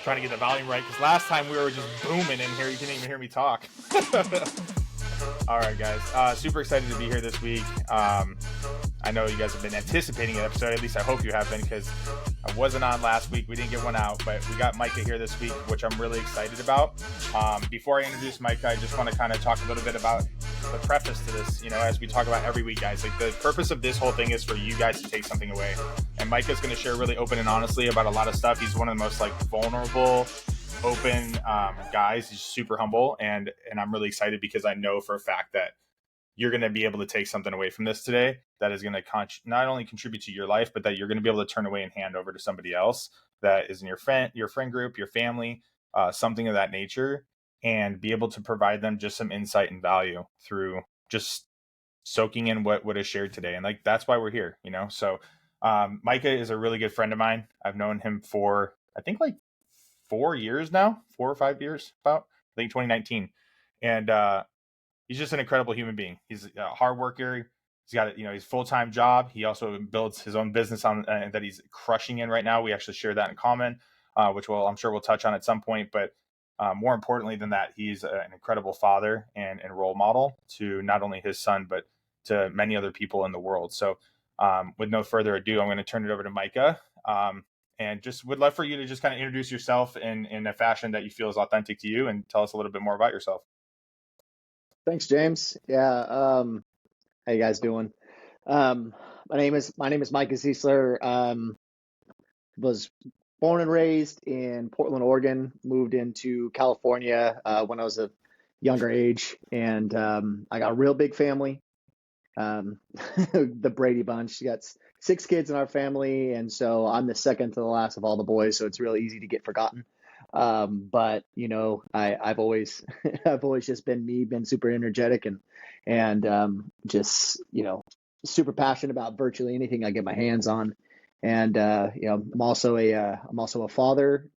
trying to get the volume right, because last time we were just booming in here. You couldn't even hear me talk. All right, guys. Super excited to be here this week. I know you guys have been anticipating an episode. At least I hope you have been, because I wasn't on last week. We didn't get one out, but we got Micah here this week, which I'm really excited about. Before I introduce Micah, I just want to kind of talk a little bit about the preface to this. You know, as we talk about every week, guys, like the purpose of this whole thing is for you guys to take something away. And Micah's going to share really open and honestly about a lot of stuff. He's one of the most like vulnerable, open guys. He's super humble, and I'm really excited because I know for a fact that you're going to be able to take something away from this today that is going to not only contribute to your life, but that you're going to be able to turn away and hand over to somebody else that is in your friend group, your family, something of that nature, and be able to provide them just some insight and value through just soaking in what is shared today. And like, that's why we're here, you know? So Micah is a really good friend of mine. I've known him for, I think like 4 years now, 4 or 5 years, about, I think 2019. And he's just an incredible human being. He's a hard worker. He's got his full-time job. He also builds his own business on that he's crushing in right now. We actually share that in common, which I'm sure we'll touch on at some point. But more importantly than that, he's an incredible father and role model to not only his son, but to many other people in the world. So with no further ado, I'm going to turn it over to Micah. And just would love for you to just kind of introduce yourself in a fashion that you feel is authentic to you, and tell us a little bit more about yourself. Thanks, James. Yeah. How you guys doing? My name is Micah Ziesler. Was born and raised in Portland, Oregon. Moved into California when I was a younger age, and I got a real big family. The Brady Bunch. You got 6 kids in our family, and so I'm the second to the last of all the boys. So it's really easy to get forgotten. But I've always I've always just been me, been super energetic and just super passionate about virtually anything I get my hands on. And I'm also a father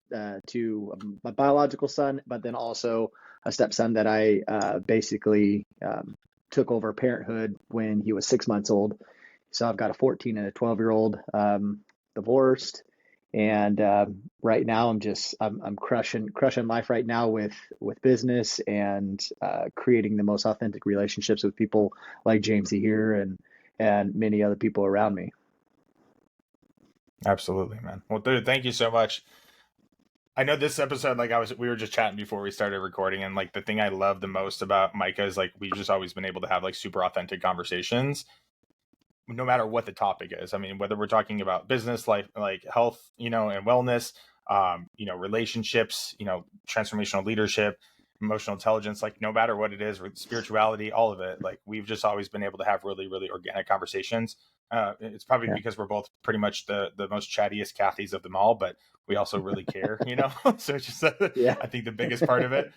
to my biological son, but then also a stepson that I basically took over parenthood when he was 6 months old. So I've got a 14 and a 12-year-old, divorced. And right now I'm crushing life right now with business and creating the most authentic relationships with people like Jamesy here and many other people around me. Absolutely, man. Well, dude, thank you so much. I know this episode, we were just chatting before we started recording, and like the thing I love the most about Micah is like we've just always been able to have like super authentic conversations, no matter what the topic is. I mean, whether we're talking about business, life, like health, and wellness, relationships, transformational leadership, emotional intelligence, like no matter what it is, spirituality, all of it, like we've just always been able to have really, really organic conversations. It's probably because we're both pretty much the most chattiest Cathys of them all, but we also really care, so it's just, I think the biggest part of it.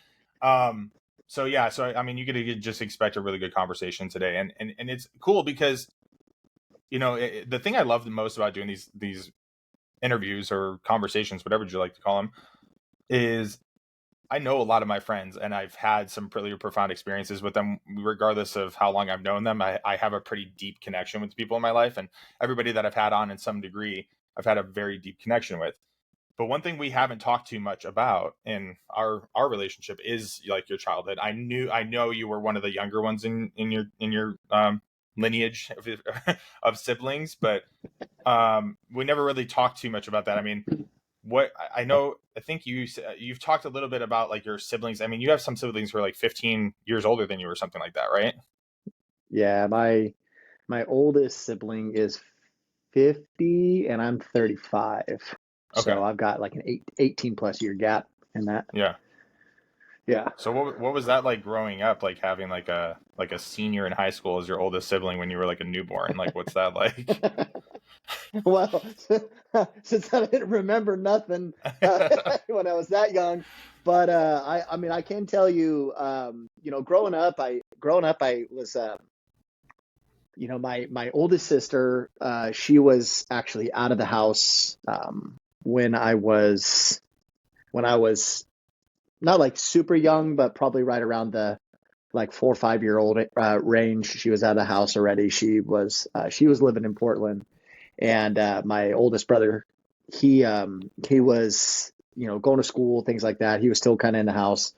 So I mean, you could just expect a really good conversation today. And it's cool because, the thing I love the most about doing these interviews or conversations, whatever you like to call them, is I know a lot of my friends, and I've had some pretty profound experiences with them, regardless of how long I've known them. I have a pretty deep connection with people in my life, and everybody that I've had on in some degree, I've had a very deep connection with. But one thing we haven't talked too much about in our relationship is like your childhood. I know you were one of the younger ones in your lineage of siblings, but we never really talked too much about that. I mean, I think you've talked a little bit about like your siblings. I mean, you have some siblings who are like 15 years older than you or something like that, right? Yeah, my oldest sibling is 50 and I'm 35. Okay. So I've got like an 18 plus year gap in that. Yeah. Yeah. So what was that like growing up, like having like a senior in high school as your oldest sibling when you were like a newborn? Like, what's that like? Well, since I didn't remember nothing when I was that young, but I mean, I can tell you, growing up, I was, my oldest sister, she was actually out of the house when I was not like super young, but probably right around the like 4 or 5 year old range. She was out of the house already. She was living in Portland. And my oldest brother, he was going to school, things like that. He was still kind of in the house.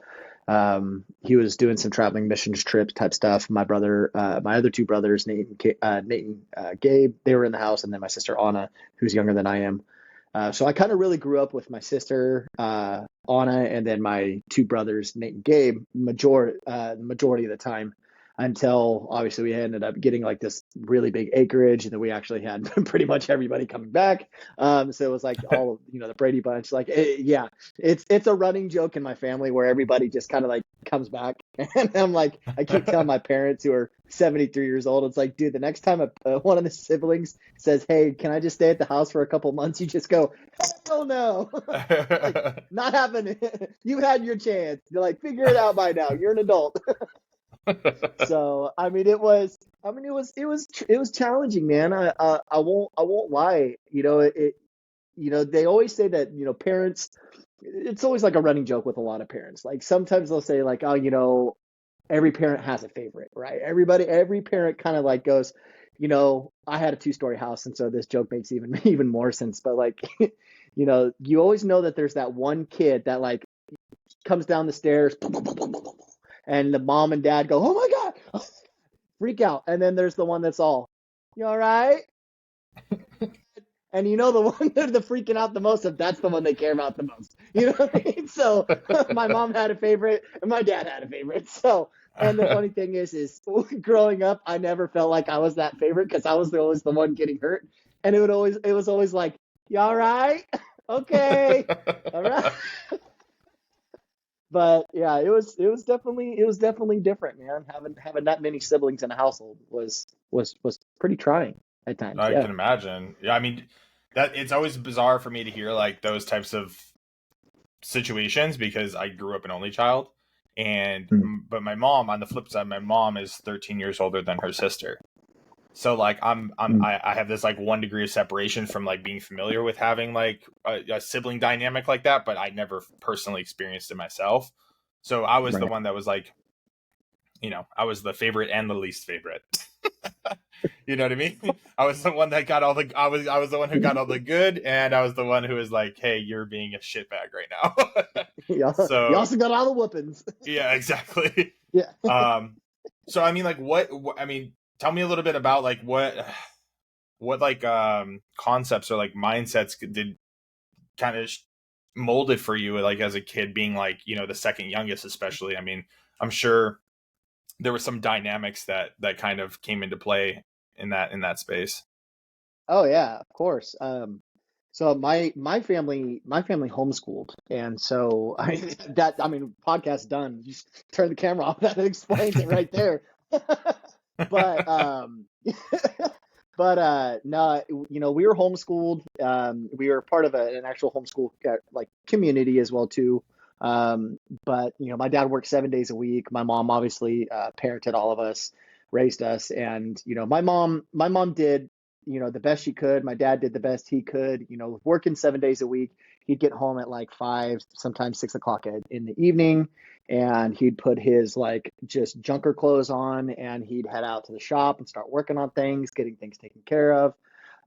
He was doing some traveling missions trips type stuff. My brother, my other two brothers, Nate and Gabe, they were in the house, and then my sister Anna, who's younger than I am. So I kind of really grew up with my sister Anna, and then my two brothers, Nate and Gabe, majority of the time, until obviously we ended up getting like this really big acreage, and then we actually had pretty much everybody coming back. So it was like all of, the Brady Bunch. Like, yeah, it's a running joke in my family where everybody just kind of like comes back, and I'm like, I keep telling my parents who are 73 years old, it's like, dude, the next time one of the siblings says, "Hey, can I just stay at the house for a couple months?" You just go, "Hell no!" Like, not happening. You had your chance. You're like, figure it out by now. You're an adult. So it was challenging, man. I won't lie. They always say that, parents, it's always like a running joke with a lot of parents. Like sometimes they'll say like, oh, every parent has a favorite, right? Every parent kind of like goes, I had a 2-story house, and so this joke makes even more sense. But like, you always know that there's that one kid that like comes down the stairs, and the mom and dad go, "Oh my God," freak out. And then there's the one that's all, "You all right?" And the one that they're freaking out the most of, that's the one they care about the most. You know what I mean? So my mom had a favorite, and my dad had a favorite. So, and the funny thing is growing up, I never felt like I was that favorite because I was always the one getting hurt. And it was always like, "You all right? Okay, all right." But yeah, it was definitely different, man. Having that many siblings in a household was pretty trying at times. I Yeah. can imagine. Yeah, I mean, that it's always bizarre for me to hear like those types of situations because I grew up an only child, and Mm. but my mom, on the flip side, my mom is 13 years older than her sister. So like Mm. I have this like 1 degree of separation from like being familiar with having like a sibling dynamic like that, but I never personally experienced it myself. So I was the Right. one that was like, I was the favorite and the least favorite. You know what I mean? I was the one that got all the I was the one who got all the good, and I was the one who was like, "Hey, you're being a shitbag right now." You So also got all the whoopings. yeah, exactly. Yeah. Um, so I mean, like, what? I mean, tell me a little bit about like what like concepts or like mindsets did kind of molded for you like as a kid, being like the second youngest, especially. I mean, I'm sure there were some dynamics that kind of came into play in that space. Oh yeah, of course. So my family homeschooled, and so podcast done. Just turn the camera off. That explains it right there. But no, we were homeschooled. We were part of an actual homeschool like community as well too. But my dad worked 7 days a week. My mom obviously parented all of us, raised us, and my mom did the best she could. My dad did the best he could. Working 7 days a week, he'd get home at like 5, sometimes 6 o'clock in the evening, and he'd put his like just junker clothes on, and he'd head out to the shop and start working on things, getting things taken care of.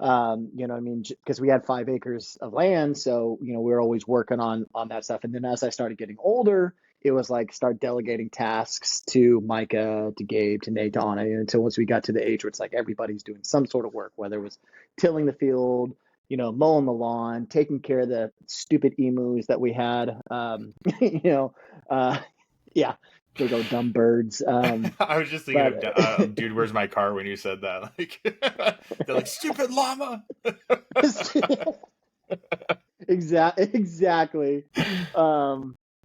I mean, because we had 5 acres of land, so we were always working on that stuff. And then as I started getting older, it was like start delegating tasks to Micah, to Gabe, to Nate, to Anna, until once we got to the age where it's like everybody's doing some sort of work, whether it was tilling the field, mowing the lawn, taking care of the stupid emus that we had. You know, yeah, big old dumb birds. I was just thinking But of dude, where's my car when you said that? Like they're like stupid llama. exactly.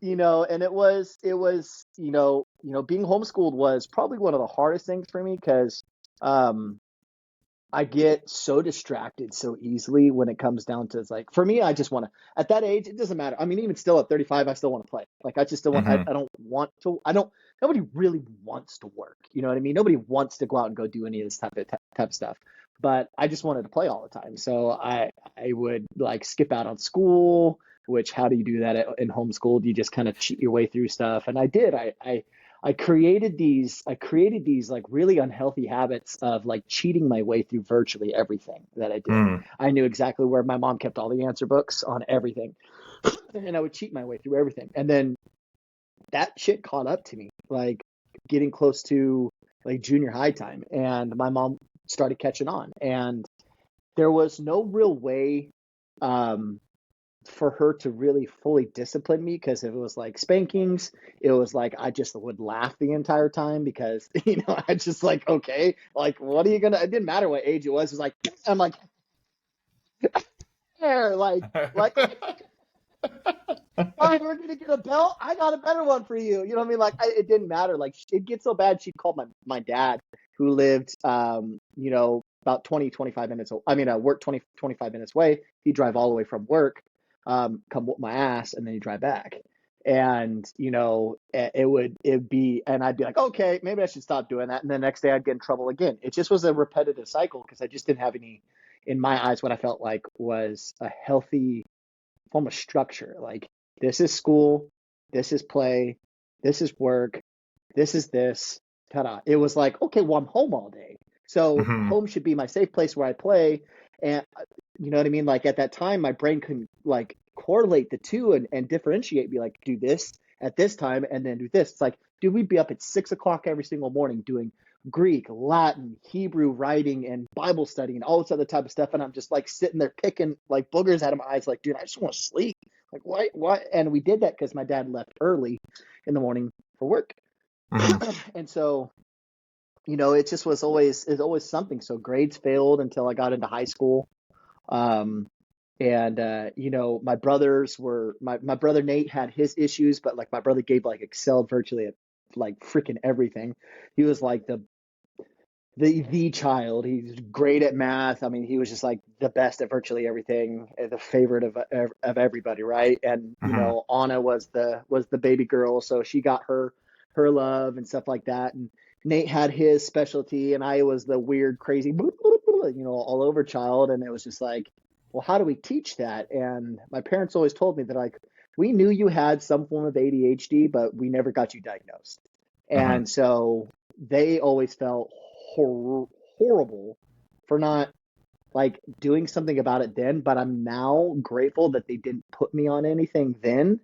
And it was being homeschooled was probably one of the hardest things for me because um I get so distracted so easily when it comes down to, it's like, for me, I just want to, at that age, it doesn't matter. I mean, even still at 35, I still want to play. Like, I just still want, Hmm. I don't want to, I don't, nobody really wants to work. You know what I mean? Nobody wants to go out and go do any of this type of stuff. But I just wanted to play all the time. So I would like skip out on school, which, how do you do that in homeschool? You just kind of cheat your way through stuff. And I did. I created these like really unhealthy habits of like cheating my way through virtually everything that I did. Mm. I knew exactly where my mom kept all the answer books on everything. and I would cheat my way through everything. And then that shit caught up to me, like getting close to like junior high time, and my mom started catching on, and there was no real way um, for her to really fully discipline me because if it was like spankings, it was like I just would laugh the entire time because I just like okay, like what are you gonna? It didn't matter what age it was. It was like I'm like there, like oh, we're gonna get a belt. I got a better one for you. You know what I mean? Like it didn't matter. Like it gets so bad. She called my dad, who lived, about 20, 25 minutes. I mean, work 20, 25 minutes away. He'd drive all the way from work, come whoop my ass, and then he'd drive back. And it'd be, and I'd be like, okay, maybe I should stop doing that. And the next day I'd get in trouble again. It just was a repetitive cycle because I just didn't have any, in my eyes, what I felt like was a healthy form of structure. Like this is school, this is play, this is work, this is this. Ta-da. It was like, okay, well, I'm home all day. So Hmm. home should be my safe place where I play. And you know what I mean? Like at that time, my brain couldn't like correlate the two and differentiate, be like, do this at this time and then do this. It's like, dude, we'd be up at 6 o'clock every single morning doing Greek, Latin, Hebrew writing, and Bible study and all this other type of stuff. And I'm just like sitting there picking like boogers out of my eyes, like, dude, I just want to sleep. Like, why? Why? And we did that because my dad left early in the morning for work. Hmm. And so, it just was always something. So grades failed until I got into high school. Um, and my brothers were my brother Nate had his issues, but like my brother Gabe like excelled virtually at like freaking everything. He was like the child. He's great at math. I mean, he was just like the best at virtually everything, the favorite of everybody, right? And Hmm. Anna was the baby girl, so she got her love and stuff like that. And Nate had his specialty, and I was the weird, crazy, all over child. And it was just like, well, how do we teach that? And my parents always told me that like we knew you had some form of ADHD, but we never got you diagnosed. Hmm. And so they always felt horrible for not like doing something about it then, but I'm now grateful that they didn't put me on anything then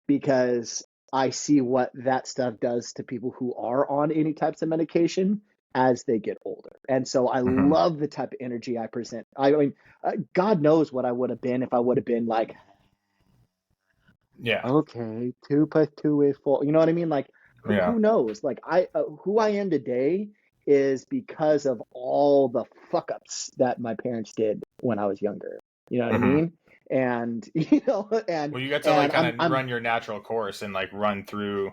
because I see what that stuff does to people who are on any types of medication as they get older. And so I Hmm. love the type of energy I present. I mean, God knows what I would have been if I would have been like, Yeah. okay, 2 plus 2 is 4. You know what I mean? Like, Yeah. who knows? Like, who I am today is because of all the fuck ups that my parents did when I was younger. You know what I Hmm. mean? And and Well, you got to like and kind I'm of run your natural course and like run through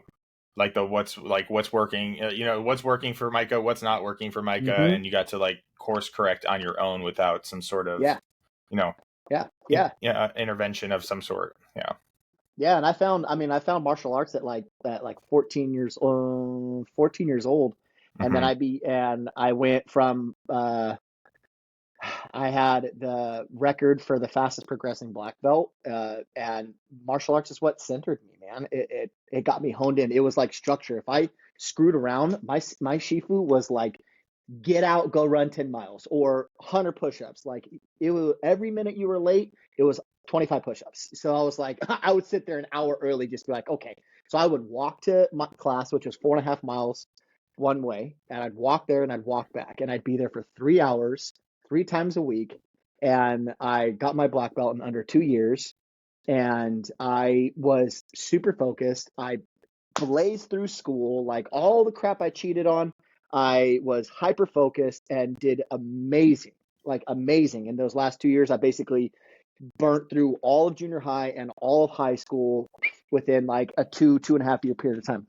like the what's working, what's working for Micah, what's not working for Micah, hmm and you got to like course correct on your own without some sort of, yeah, you know, yeah. intervention of some sort. Yeah. Yeah, and I found martial arts at like 14 years old, and then Hmm. I went from I had the record for the fastest progressing black belt, and martial arts is what centered me, man. It got me honed in. It was like structure. If I screwed around, my shifu was like get out, go run 10 miles or 100 push-ups. Like it was every minute you were late, it was 25 push-ups. So I was like, I would sit there an hour early, just be like, okay. So I would walk to my class, which was 4.5 miles one way, and I'd walk there and I'd walk back, and I'd be there for 3 hours, 3 times a week. And I got my black belt in under 2 years, and I was super focused. I blazed through school, like all the crap I cheated on. I was hyper focused and did amazing, like amazing. In those last 2 years, I basically burnt through all of junior high and all of high school within like a 2.5 year period of time,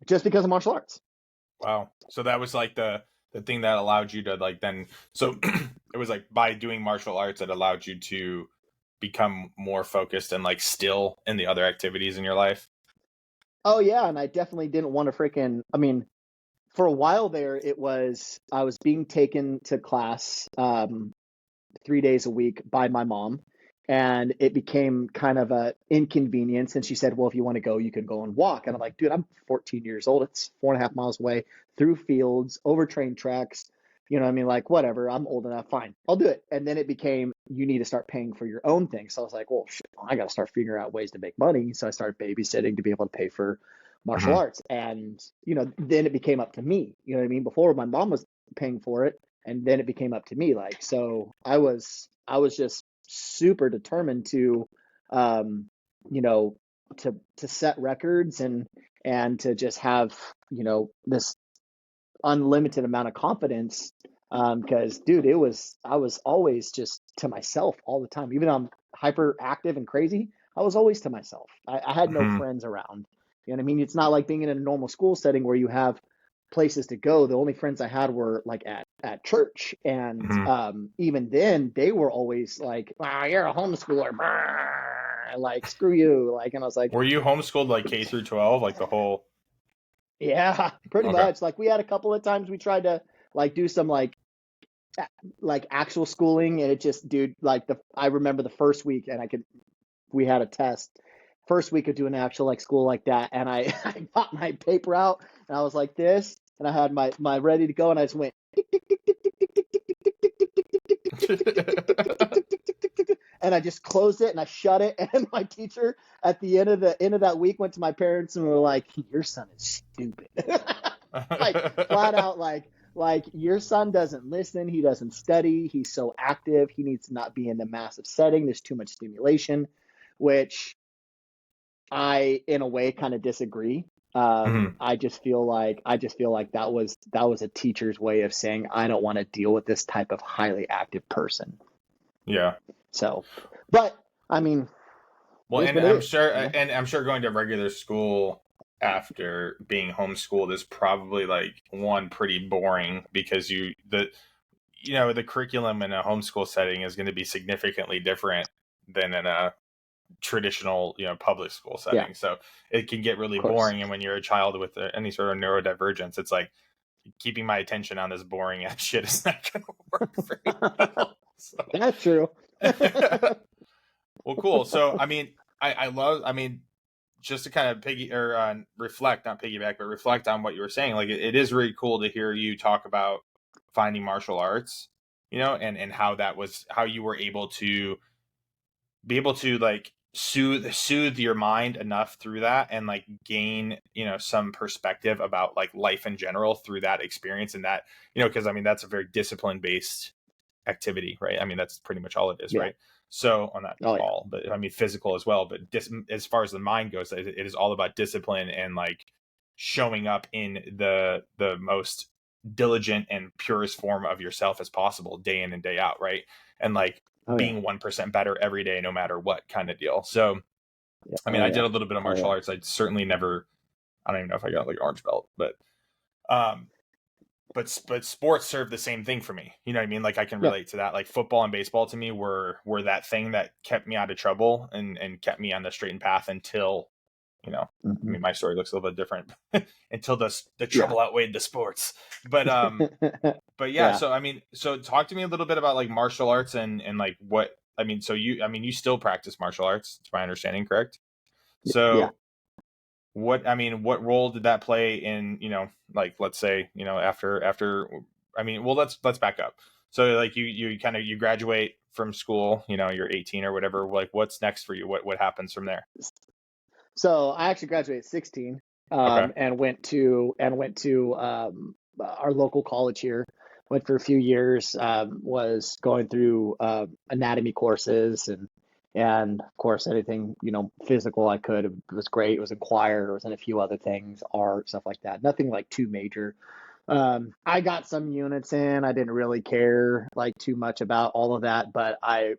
just because of martial arts. Wow. So that was like the thing that allowed you to like then so it was like by doing martial arts that allowed you to become more focused and like still in the other activities in your life. Oh yeah, and I definitely didn't want to freaking. I mean, for a while there, I was being taken to class 3 days a week by my mom. And it became kind of a inconvenience. And she said, well, if you want to go, you can go and walk. And I'm like, dude, I'm 14 years old. It's 4.5 miles away through fields, over train tracks. You know what I mean? Like, whatever, I'm old enough, fine, I'll do it. And then it became, you need to start paying for your own thing. So I was like, well, shit, I got to start figuring out ways to make money. So I started babysitting to be able to pay for martial Hmm. arts. And, then it became up to me. You know what I mean? Before, my mom was paying for it. And then it became up to me. Like, so I was just super determined to, um, you know, to set records and to just have, this unlimited amount of confidence. Because dude, I was always just to myself all the time. Even though I'm hyperactive and crazy, I was always to myself. I had no Hmm. friends around. You know what I mean? It's not like being in a normal school setting where you have places to go. The only friends I had were like at church, and Hmm. even then, they were always like, "Wow, you're a homeschooler." Like, screw you. Like, and I was like, Were you homeschooled like K through 12, like the whole? yeah, pretty Okay. much. Like, we had a couple of times we tried to like do some like actual schooling, and it just, dude, like, the I remember the first week, and we had a test first week of doing actual like school like that, and I I got my paper out, and I was like this, and I had my ready to go, and I just went and I just closed it and I shut it. And my teacher at the end of that week went to my parents and were like, "Your son is stupid." Like, flat out, like your son doesn't listen, he doesn't study, he's so active, he needs to not be in the massive setting, there's too much stimulation, which I, in a way, kind of disagree. Hmm. I just feel like that was a teacher's way of saying, I don't want to deal with this type of highly active person. Yeah. So, but I mean, it Well, is and what it I'm is, sure, you know? and I'm sure going to regular school after being homeschooled is probably like one pretty boring because the curriculum in a homeschool setting is going to be significantly different than in a traditional public school Yeah, setting. So it can get really of course. boring, and when you're a child with any sort of neurodivergence, it's like keeping my attention on this boring ass shit is not going to work very well. So That's true. well, cool. So I love, just to kind of reflect, not piggyback, but reflect on what you were saying. Like it is really cool to hear you talk about finding martial arts, and how you were able to be able to like soothe your mind enough through that, and like gain some perspective about like life in general through that experience, and that because that's a very discipline based activity, right? That's pretty much all it is, Yeah. right? So, on not Oh yeah. all, but physical as well. But as far as the mind goes, it is all about discipline and like showing up in the most diligent and purest form of yourself as possible, day in and day out, right? And like Oh yeah. being 1% better every day, no matter what kind of deal. So, Yeah. Oh I did yeah. a little bit of Oh martial yeah. arts. I certainly never. I don't even know if I got like orange belt, um, but sports serve the same thing for me. You know what I mean? Like I can Yeah. relate to that. Like football and baseball to me were that thing that kept me out of trouble and kept me on the straight and path until Hmm. my story looks a little bit different until the Yeah. trouble outweighed the sports. But yeah. Yeah. So so talk to me a little bit about like martial arts and like what So you still practice martial arts? It's my understanding, correct? Yeah. So what role did that play in, like, let's say, after, well, let's back up. So like you kind of, you graduate from school, you're 18 or whatever, like what's next for you? What happens from there? So I actually graduated at 16, Okay. and went to our local college here. Went for a few years. Was going through anatomy courses and of course anything physical I could. It was great. It was in choir. It was in a few other things, art, stuff like that. Nothing like too major. I got some units in. I didn't really care like too much about all of that, but I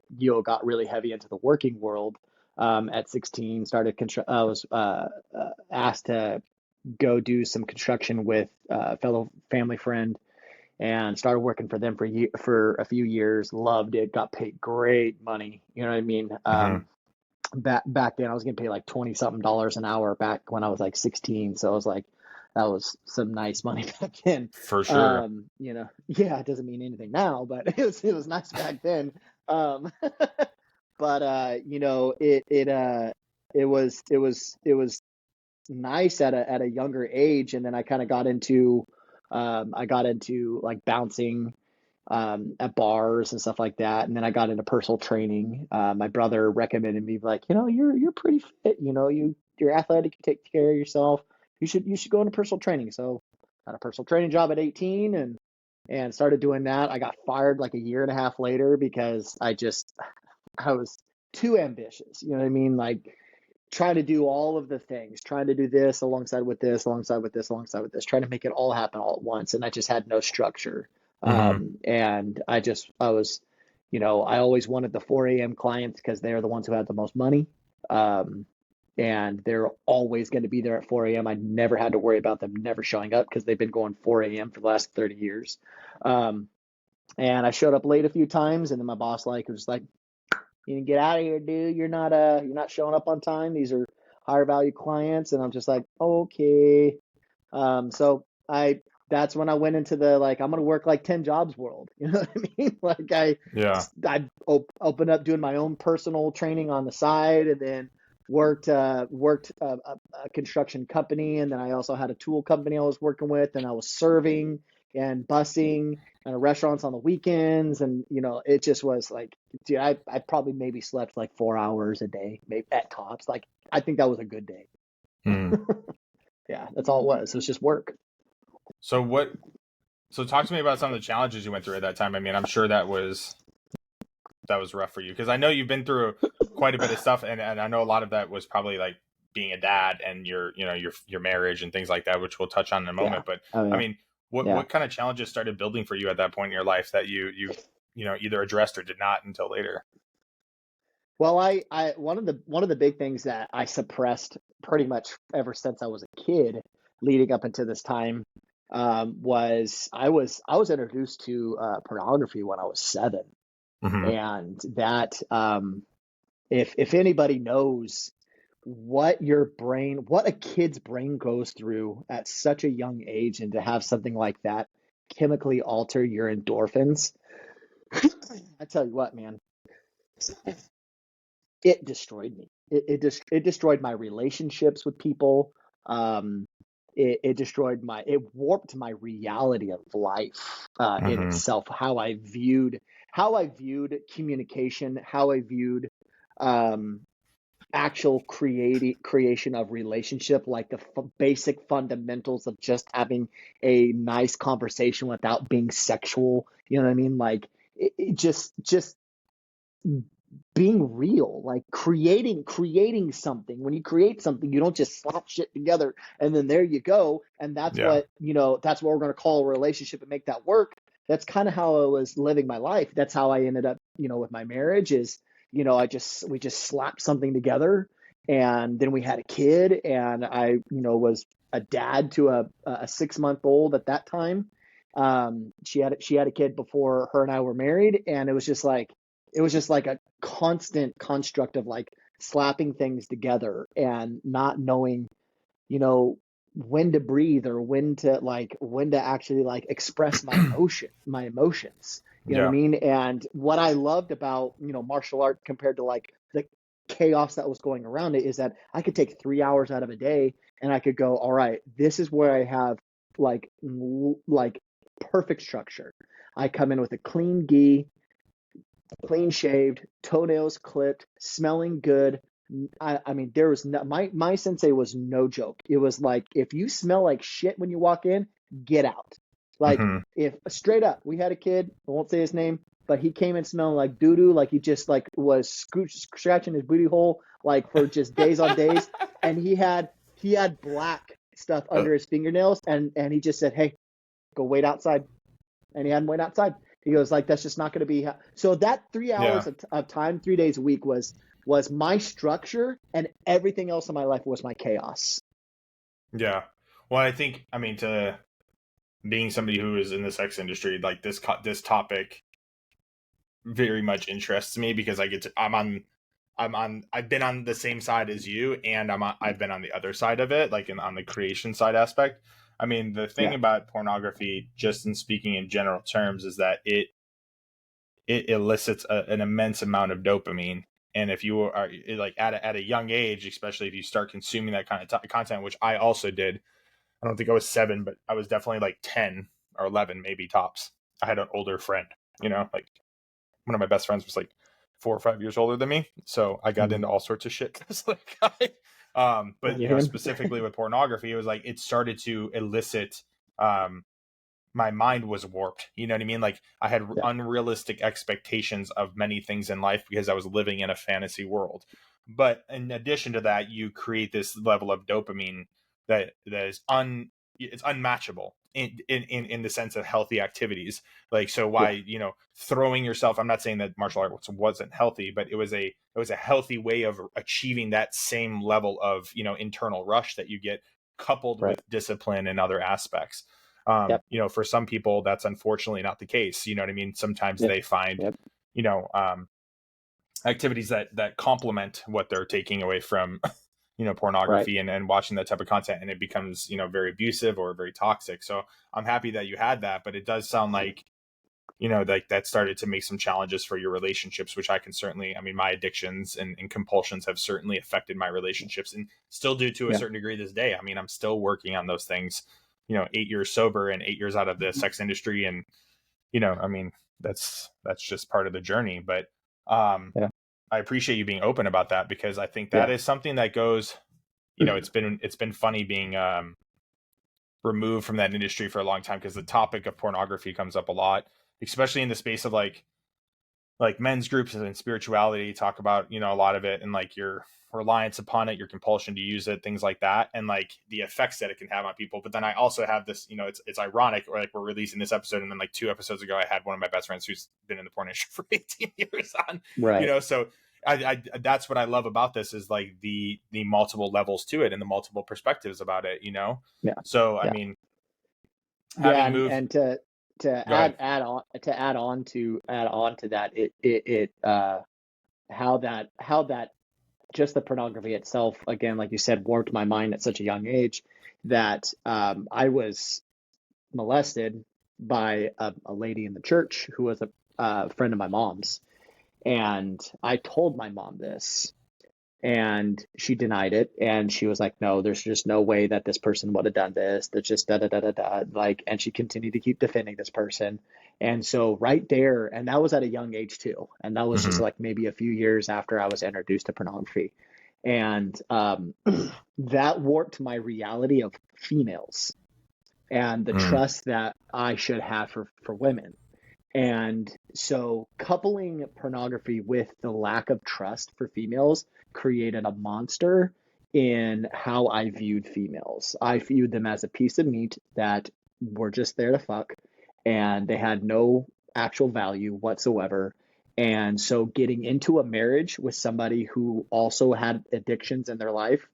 got really heavy into the working world. At 16, I was asked to go do some construction with a fellow family friend, and started working for them for a few years. Loved it. Got paid great money. You know what I mean? Hmm. Back then I was getting paid like 20 something dollars an hour back when I was like 16. So I was like, that was some nice money back then. For sure. Yeah, it doesn't mean anything now, but it was nice back then. Um, but it was nice at a younger age, and then I kind of got into I got into like bouncing at bars and stuff like that. And then I got into personal training. My brother recommended me like, you're pretty fit. You're athletic. You take care of yourself. You should go into personal training. So got a personal training job at 18 and started doing that. I got fired like a year and a half later because I was too ambitious. You know what I mean? Like trying to do all of the things, trying to do this alongside with this, alongside with this, alongside with this, trying to make it all happen all at once. And I just had no structure. Mm-hmm. And I was, I always wanted the 4 a.m. clients because they're the ones who had the most money. Um, and they're always going to be there at 4 a.m. I never had to worry about them never showing up because they've been going 4 a.m. for the last 30 years. Um, and I showed up late a few times, and then my boss was like, "You can get out of here, dude. You're not showing up on time. These are higher value clients." And I'm just like, okay. So that's when I went into the like I'm gonna work like 10 jobs world. You know what I mean? Like Yeah. I opened up doing my own personal training on the side, and then worked a construction company, and then I also had a tool company I was working with, and I was serving and busing and restaurants on the weekends, and it just was like, dude, I probably maybe slept like 4 hours a day, maybe at tops. Like I think that was a good day. Mm. Yeah, that's all it was. It was just work. So what? So talk to me about some of the challenges you went through at that time. I mean, I'm sure that was rough for you because I know you've been through quite a bit of stuff, and I know a lot of that was probably like being a dad and your marriage and things like that, which we'll touch on in a Yeah. moment. But Oh I yeah. mean, what Yeah. what kind of challenges started building for you at that point in your life that you either addressed or did not until later? Well, I one of the big things that I suppressed pretty much ever since I was a kid, leading up into this time, was I was introduced to pornography when I was 7, Mm-hmm. and that if anybody knows what a kid's brain goes through at such a young age, and to have something like that chemically alter your endorphins, I tell you what, man, it destroyed me. It destroyed my relationships with people. Um, it warped my reality of life in Mm-hmm. itself. How I viewed communication, how I viewed um, actual creation of relationship, like the basic fundamentals of just having a nice conversation without being sexual. You know what I mean? Like it just being real, like creating something. When you create something, you don't just slap shit together and then there you go, and Yeah. that's what we're going to call a relationship and make that work. That's kind of how I was living my life. That's how I ended up, with my marriage. Is we just slapped something together, and then we had a kid, and I was a dad to a 6 month old at that time. She had a kid before her and I were married, and it was just like a constant construct of like slapping things together and not knowing, you know, when to breathe, or when to actually like express my emotions. You know what I Yeah. mean? And what I loved about, martial art compared to like the chaos that was going around it is that I could take 3 hours out of a day, and I could go, all right, this is where I have like perfect structure. I come in with a clean gi, clean shaved, toenails clipped, smelling good. I mean, there was no, my sensei was no joke. It was like, if you smell like shit when you walk in, get out. Like, Mm-hmm. if straight up, we had a kid, I won't say his name, but he came in smelling like doo doo, like he just like was scratching his booty hole like for just days on days, and he had black stuff under his fingernails, and he just said, "Hey, go wait outside," and he hadn't went outside. He goes like, "That's just not going to be." So that 3 hours Yeah. of time, 3 days a week was my structure, and everything else in my life was my chaos. Yeah. Well, I mean, to being somebody who is in the sex industry, like this topic very much interests me because I've been on the same side as you, and I've been on the other side of it, like on the creation side aspect. I mean, the thing Yeah, about pornography, just in speaking in general terms, is that it elicits an immense amount of dopamine. And if you are like at a young age, especially if you start consuming that kind of content, which I also did, I don't think I was 7, but I was definitely like 10 or 11, maybe tops. I had an older friend, like one of my best friends was like 4 or 5 years older than me. So I got into all sorts of shit as that guy. But specifically with pornography, it was like, it started to elicit, my mind was warped. You know what I mean? Like I had unrealistic expectations of many things in life because I was living in a fantasy world. But in addition to that, you create this level of dopamine that is it's unmatchable in the sense of healthy activities. Like, so why, throwing yourself, I'm not saying that martial arts wasn't healthy, but it was a healthy way of achieving that same level of, internal rush that you get, coupled with discipline and other aspects. For some people, that's unfortunately not the case. You know what I mean? Sometimes they find, activities that complement what they're taking away from, pornography and watching that type of content, and it becomes, very abusive or very toxic. So I'm happy that you had that, but it does sound like, like that started to make some challenges for your relationships, which I can certainly, I mean, my addictions and compulsions have certainly affected my relationships and still do to a certain degree this day. I mean, I'm still working on those things, 8 years sober and 8 years out of the sex industry. And, I mean, that's just part of the journey. But I appreciate you being open about that, because I think that is something that goes, it's been funny being removed from that industry for a long time, because the topic of pornography comes up a lot, especially in the space of like men's groups and spirituality. Talk about, a lot of it, and like your reliance upon it, your compulsion to use it, things like that, and like the effects that it can have on people. But then I also have this, it's ironic, like we're releasing this episode, and then like 2 episodes ago I had one of my best friends who's been in the porn industry for 18 years on, so I that's what I love about this, is like the multiple levels to it and the multiple perspectives about it, so I mean, having moved, and to add on to that, how that just the pornography itself, again, like you said, warped my mind at such a young age that I was molested by a lady in the church who was a friend of my mom's. And I told my mom this, and she denied it. And she was like, no, there's just no way that this person would have done this. There's just da da da da da. Like, and she continued to keep defending this person. And so right there, and that was at a young age too. And that was just like maybe a few years after I was introduced to pornography. And that warped my reality of females and the trust that I should have for women. And so coupling pornography with the lack of trust for females created a monster in how I viewed females. I viewed them as a piece of meat that were just there to fuck, and they had no actual value whatsoever. And so getting into a marriage with somebody who also had addictions in their life,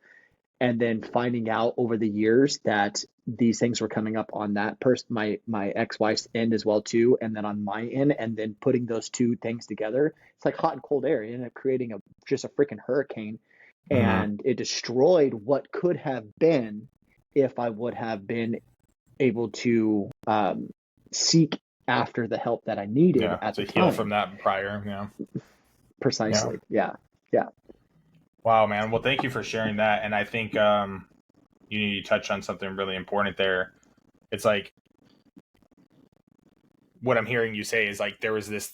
and then finding out over the years that these things were coming up on that person, my ex-wife's end as well too, and then on my end, and then putting those two things together, it's like hot and cold air. It ended up creating just a freaking hurricane, and it destroyed what could have been if I would have been able to seek after the help that I needed at the time. Heal from that prior, Precisely, yeah. Wow, man. Well, thank you for sharing that. And I think you touched on something really important there. It's like, what I'm hearing you say is like there was this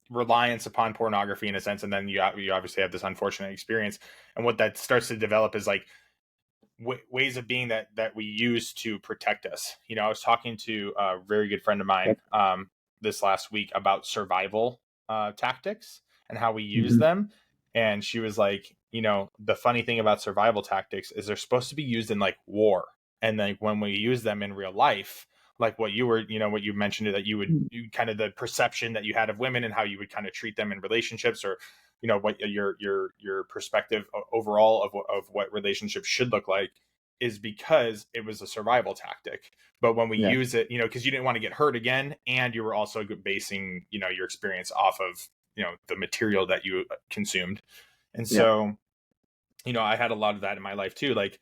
reliance upon pornography in a sense, and then you obviously have this unfortunate experience. And what that starts to develop is like ways of being that we use to protect us. I was talking to a very good friend of mine this last week about survival tactics and how we use them. And she was like, the funny thing about survival tactics is they're supposed to be used in like war. And like when we use them in real life, like what you were, what you mentioned, that you kind of the perception that you had of women and how you would kind of treat them in relationships, or, what your perspective overall of what relationships should look like, is because it was a survival tactic. But when we use it, because you didn't want to get hurt again, and you were also basing, your experience off of, the material that you consumed. And so, I had a lot of that in my life too. Like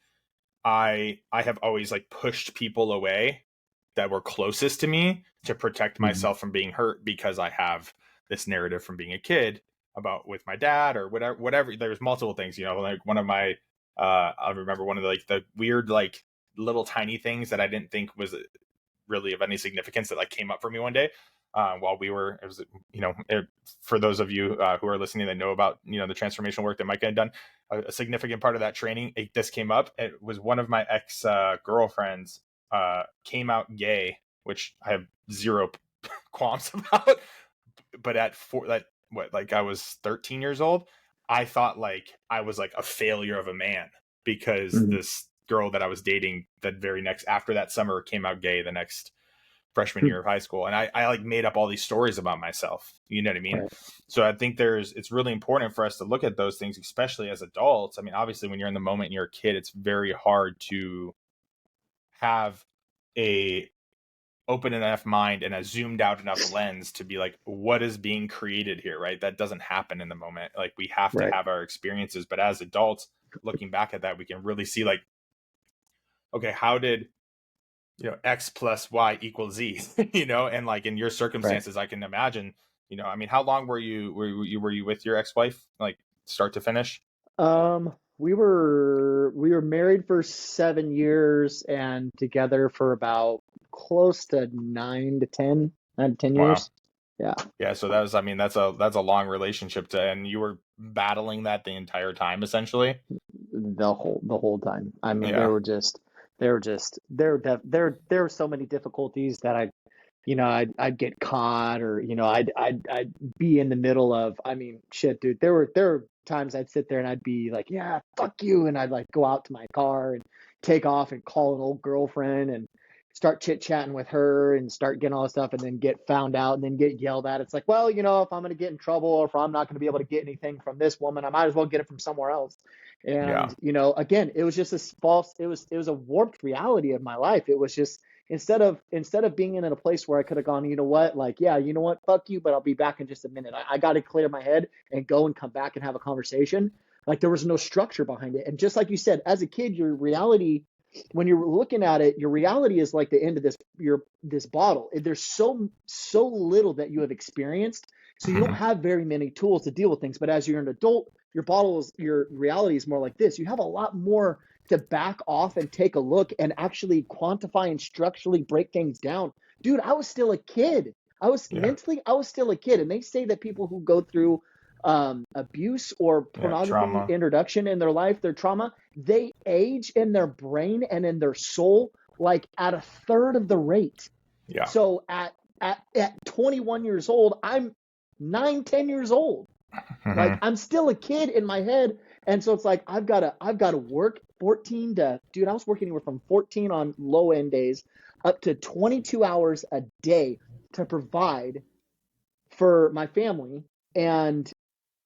I have always like pushed people away that were closest to me to protect myself from being hurt, because I have this narrative from being a kid about with my dad or whatever. There's multiple things, like one of my I remember one of the weird, like, little tiny things that I didn't think was really of any significance that like came up for me one day while we were, it was, for those of you who are listening that know about, the transformational work that Micah had done, a significant part of that training, this came up. It was one of my ex girlfriends came out gay, which I have zero qualms about. But at I was 13 years old, I thought like I was like a failure of a man because Mhm. this girl that I was dating that very next after that summer came out gay the next freshman Hmm. year of high school. And I like made up all these stories about myself. You know what I mean? Right. So I think it's really important for us to look at those things, especially as adults. I mean, obviously when you're in the moment and you're a kid, it's very hard to have a open enough mind and a zoomed out enough lens to be like, what is being created here, right? That doesn't happen in the moment. Like, we have to Right. have our experiences, but as adults looking back at that, we can really see like, okay, how did X plus Y equals Z, and like in your Right. circumstances, I can imagine, I mean, how long were you with your ex-wife, like start to finish? We were married for 7 years and together for about close to 9 to 10 Wow. years. Yeah, Yeah, so that was, I mean, that's a long relationship and you were battling that the entire time essentially. the whole time. I mean, Yeah. there were so many difficulties that I'd get caught, or I'd be in the middle of. I mean, shit, dude. There were times I'd sit there and I'd be like, yeah, fuck you, and I'd like go out to my car and take off and call an old girlfriend and start chit chatting with her and start getting all this stuff, and then get found out and then get yelled at. It's like, well, if I'm gonna get in trouble, or if I'm not gonna be able to get anything from this woman, I might as well get it from somewhere else. Yeah. And again, it was just this false. It was a warped reality of my life. It was just, instead of being in a place where I could have gone, you know what, like, yeah, you know what, fuck you, but I'll be back in just a minute. I got to clear my head and go and come back and have a conversation. Like, there was no structure behind it. And just like you said, as a kid, your reality, when you're looking at it, your reality is like the end of this bottle. There's so little that you have experienced, so you don't Mhm. have very many tools to deal with things. But as you're an adult, your reality is more like this. You have a lot more to back off and take a look and actually quantify and structurally break things down. Dude, I was still a kid. Yeah. I was still a kid. And they say that people who go through abuse or Yeah. pornography Trauma. introduction in their life, their trauma, they age in their brain and in their soul like at a third of the rate. Yeah. So at 21 years old, I'm 9, 10 years old. Like, Hmm. I'm still a kid in my head. And so it's like I've got to work 14 to dude, I was working anywhere from 14 on low end days up to 22 hours a day to provide for my family. And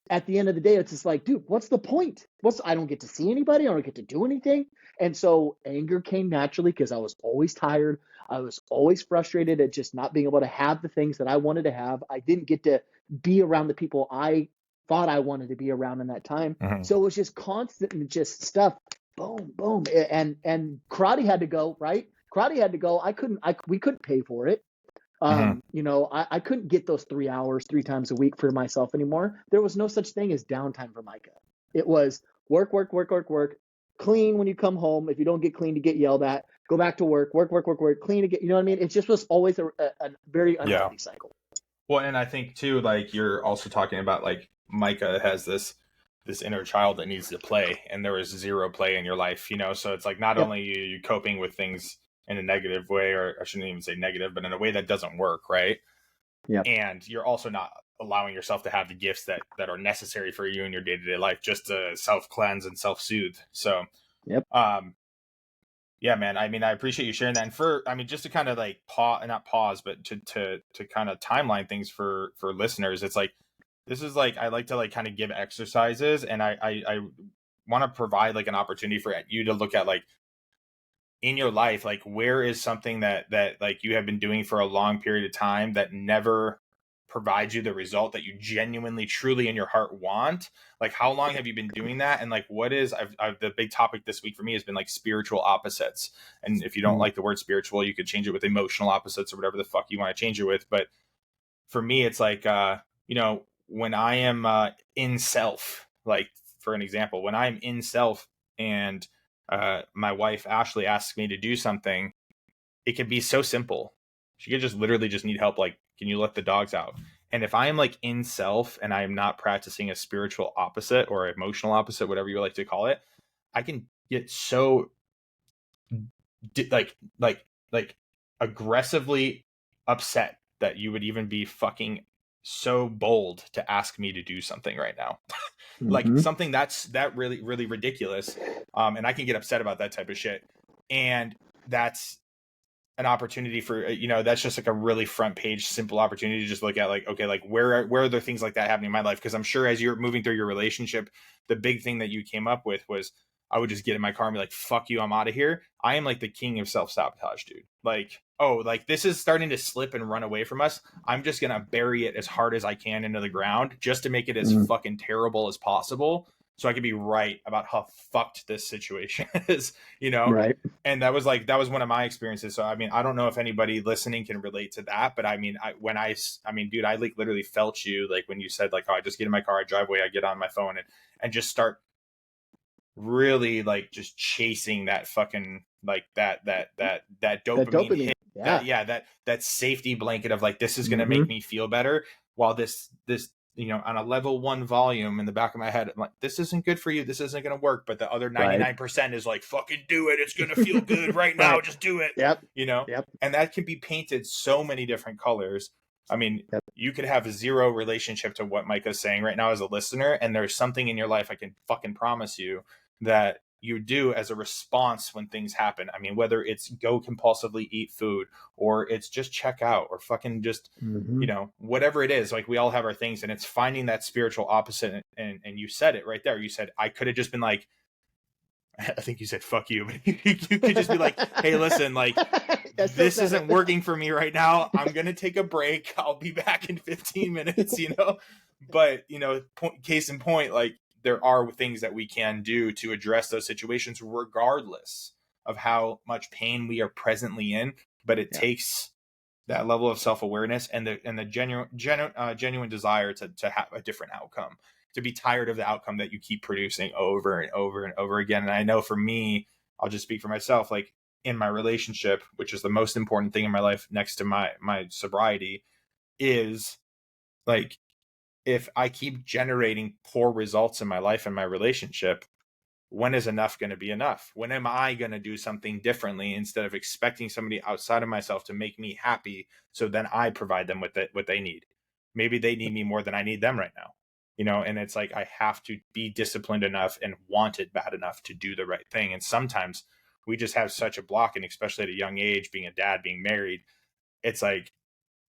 at the end of the day, it's just like, dude, what's the point? I don't get to see anybody, I don't get to do anything. And so anger came naturally because I was always tired. I was always frustrated at just not being able to have the things that I wanted to have. I didn't get to be around the people I thought I wanted to be around in that time. Hmm. So it was just constant and just stuff, boom, boom. And karate had to go, right? Karate had to go. We couldn't pay for it. Hmm. I couldn't get those 3 hours 3 times a week for myself anymore. There was no such thing as downtime for Micah. It was work, work, work, work, work, clean when you come home. If you don't get clean, you get yelled at. Go back to work, work, work, work, work, clean again. You know what I mean? It just was always a very Yeah. unhealthy cycle. Well, and I think too, like you're also talking about like Micah has this inner child that needs to play, and there was zero play in your life, so it's like not Yep. only you coping with things in a negative way, or I shouldn't even say negative, but in a way that doesn't work, right? Yep. And you're also not allowing yourself to have the gifts that are necessary for you in your day-to-day life just to self-cleanse and self-soothe. So Yep. um yeah, man. I mean, I appreciate you sharing that. And I mean, just to kind of like pause, not pause, but to kind of timeline things for listeners, it's like this is like I like to like kind of give exercises, and I want to provide like an opportunity for you to look at like in your life, like where is something that like you have been doing for a long period of time that never provides you the result that you genuinely truly in your heart want. Like how long have you been doing that, and like what is I've the big topic this week for me has been like spiritual opposites. And if you don't Mm. like the word spiritual, you could change it with emotional opposites or whatever the fuck you want to change it with. But for me it's like when I am in self, like for an example, when I'm in self and my wife Ashley asks me to do something, it can be so simple. She could just literally just need help, like, can you let the dogs out? And if I am like in self and I am not practicing a spiritual opposite or emotional opposite, whatever you like to call it, I can get so like aggressively upset that you would even be fucking so bold to ask me to do something right now. Like Mm-hmm. something that really really ridiculous, and I can get upset about that type of shit. And that's an opportunity for, that's just like a really front page simple opportunity to just look at, like, okay, like where are there things like that happening in my life? Because I'm sure as you're moving through your relationship, the big thing that you came up with was, I would just get in my car and be like, fuck you, I'm out of here. I am like the king of self-sabotage, dude. Like, oh, like this is starting to slip and run away from us. I'm just gonna bury it as hard as I can into the ground just to make it as Mm-hmm. fucking terrible as possible, so I could be right about how fucked this situation is, you know? Right. And that was one of my experiences. So I mean, I don't know if anybody listening can relate to that, but I mean, dude, I like literally felt you, like when you said like, oh, I just get in my car, I drive away, I get on my phone and just start really like just chasing that fucking, like that That dopamine dopamine. hit, Yeah. that safety blanket of like, this is going to Mm-hmm. make me feel better, while this on a level 1 volume in the back of my head, I'm like, this isn't good for you, this isn't going to work, but the other Right. 99% is like, fucking do it, it's going to feel good right now, Right. just do it, Yep. you know. Yep. And that can be painted so many different colors. I mean, Yep. you could have zero relationship to what Micah's saying right now as a listener, and there's something in your life, I can fucking promise you, that you do as a response when things happen. I mean, whether it's go compulsively eat food, or it's just check out, or fucking just, Mm-hmm. whatever it is, like we all have our things, and it's finding that spiritual opposite. And you said it right there. You said, I could have just been like, I think you said, fuck you, but you could just be like, hey, listen, like, I still this said isn't it. working for me right now. I'm going to take a break. I'll be back in 15 minutes, But, case in point, like, there are things that we can do to address those situations, regardless of how much pain we are presently in. But it Yeah. takes that level of self-awareness and the genuine desire to have a different outcome, to be tired of the outcome that you keep producing over and over and over again. And I know for me, I'll just speak for myself, like in my relationship, which is the most important thing in my life next to my sobriety, is like, if I keep generating poor results in my life and my relationship, when is enough going to be enough? When am I going to do something differently, instead of expecting somebody outside of myself to make me happy, so then I provide them with what they need? Maybe they need me more than I need them right now, and it's like, I have to be disciplined enough and want it bad enough to do the right thing. And sometimes we just have such a block, and especially at a young age, being a dad, being married, it's like,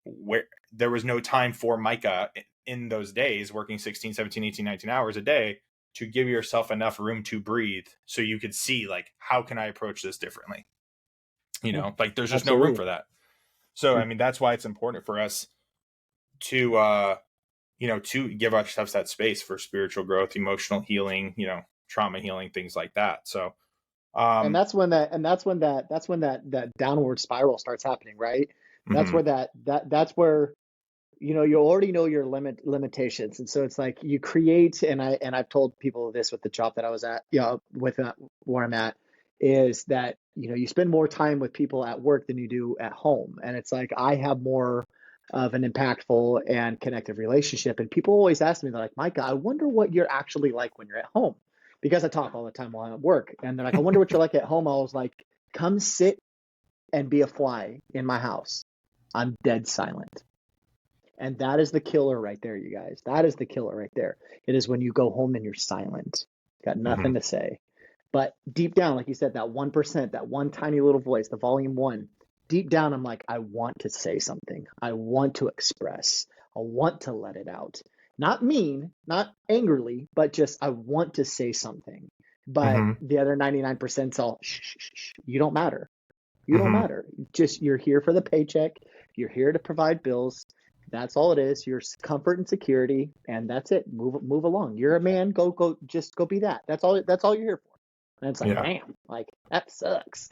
where there was no time for Micah in those days, working 16, 17, 18, 19 hours a day, to give yourself enough room to breathe, so you could see, like, how can I approach this differently? Yeah. Like, there's just no room Absolutely. for that. So, I Yeah. mean, that's why it's important for us to, to give ourselves that space for spiritual growth, emotional healing, trauma healing, things like that. So, And um, that's when that downward spiral starts happening, right? That's mhm, where that's where you already know your limitations, and so it's like you create. And I've told people this with the job that I was at, with where I'm at, is that you spend more time with people at work than you do at home, and it's like I have more of an impactful and connective relationship. And people always ask me, they're like, Micah, I wonder what you're actually like when you're at home, because I talk all the time while I'm at work, and they're like, I wonder what you're like at home. I was like, come sit and be a fly in my house. I'm dead silent. And that is the killer right there, you guys. That is the killer right there. It is when you go home and you're silent, got mhm, nothing to say. But deep down, like you said, that 1%, that one tiny little voice, the volume one, deep down, I'm like, I want to say something. I want to express. I want to let it out. Not mean, not angrily, but just I want to say something. But mhm, the other 99% is all, shh, shh, shh, shh. You don't matter. You don't mhm, matter. Just you're here for the paycheck. You're here to provide bills. That's all it is. Your comfort and security, and that's it. Move along. You're a man. Just go be that. That's all you're here for. And it's like, yeah, damn, like that sucks.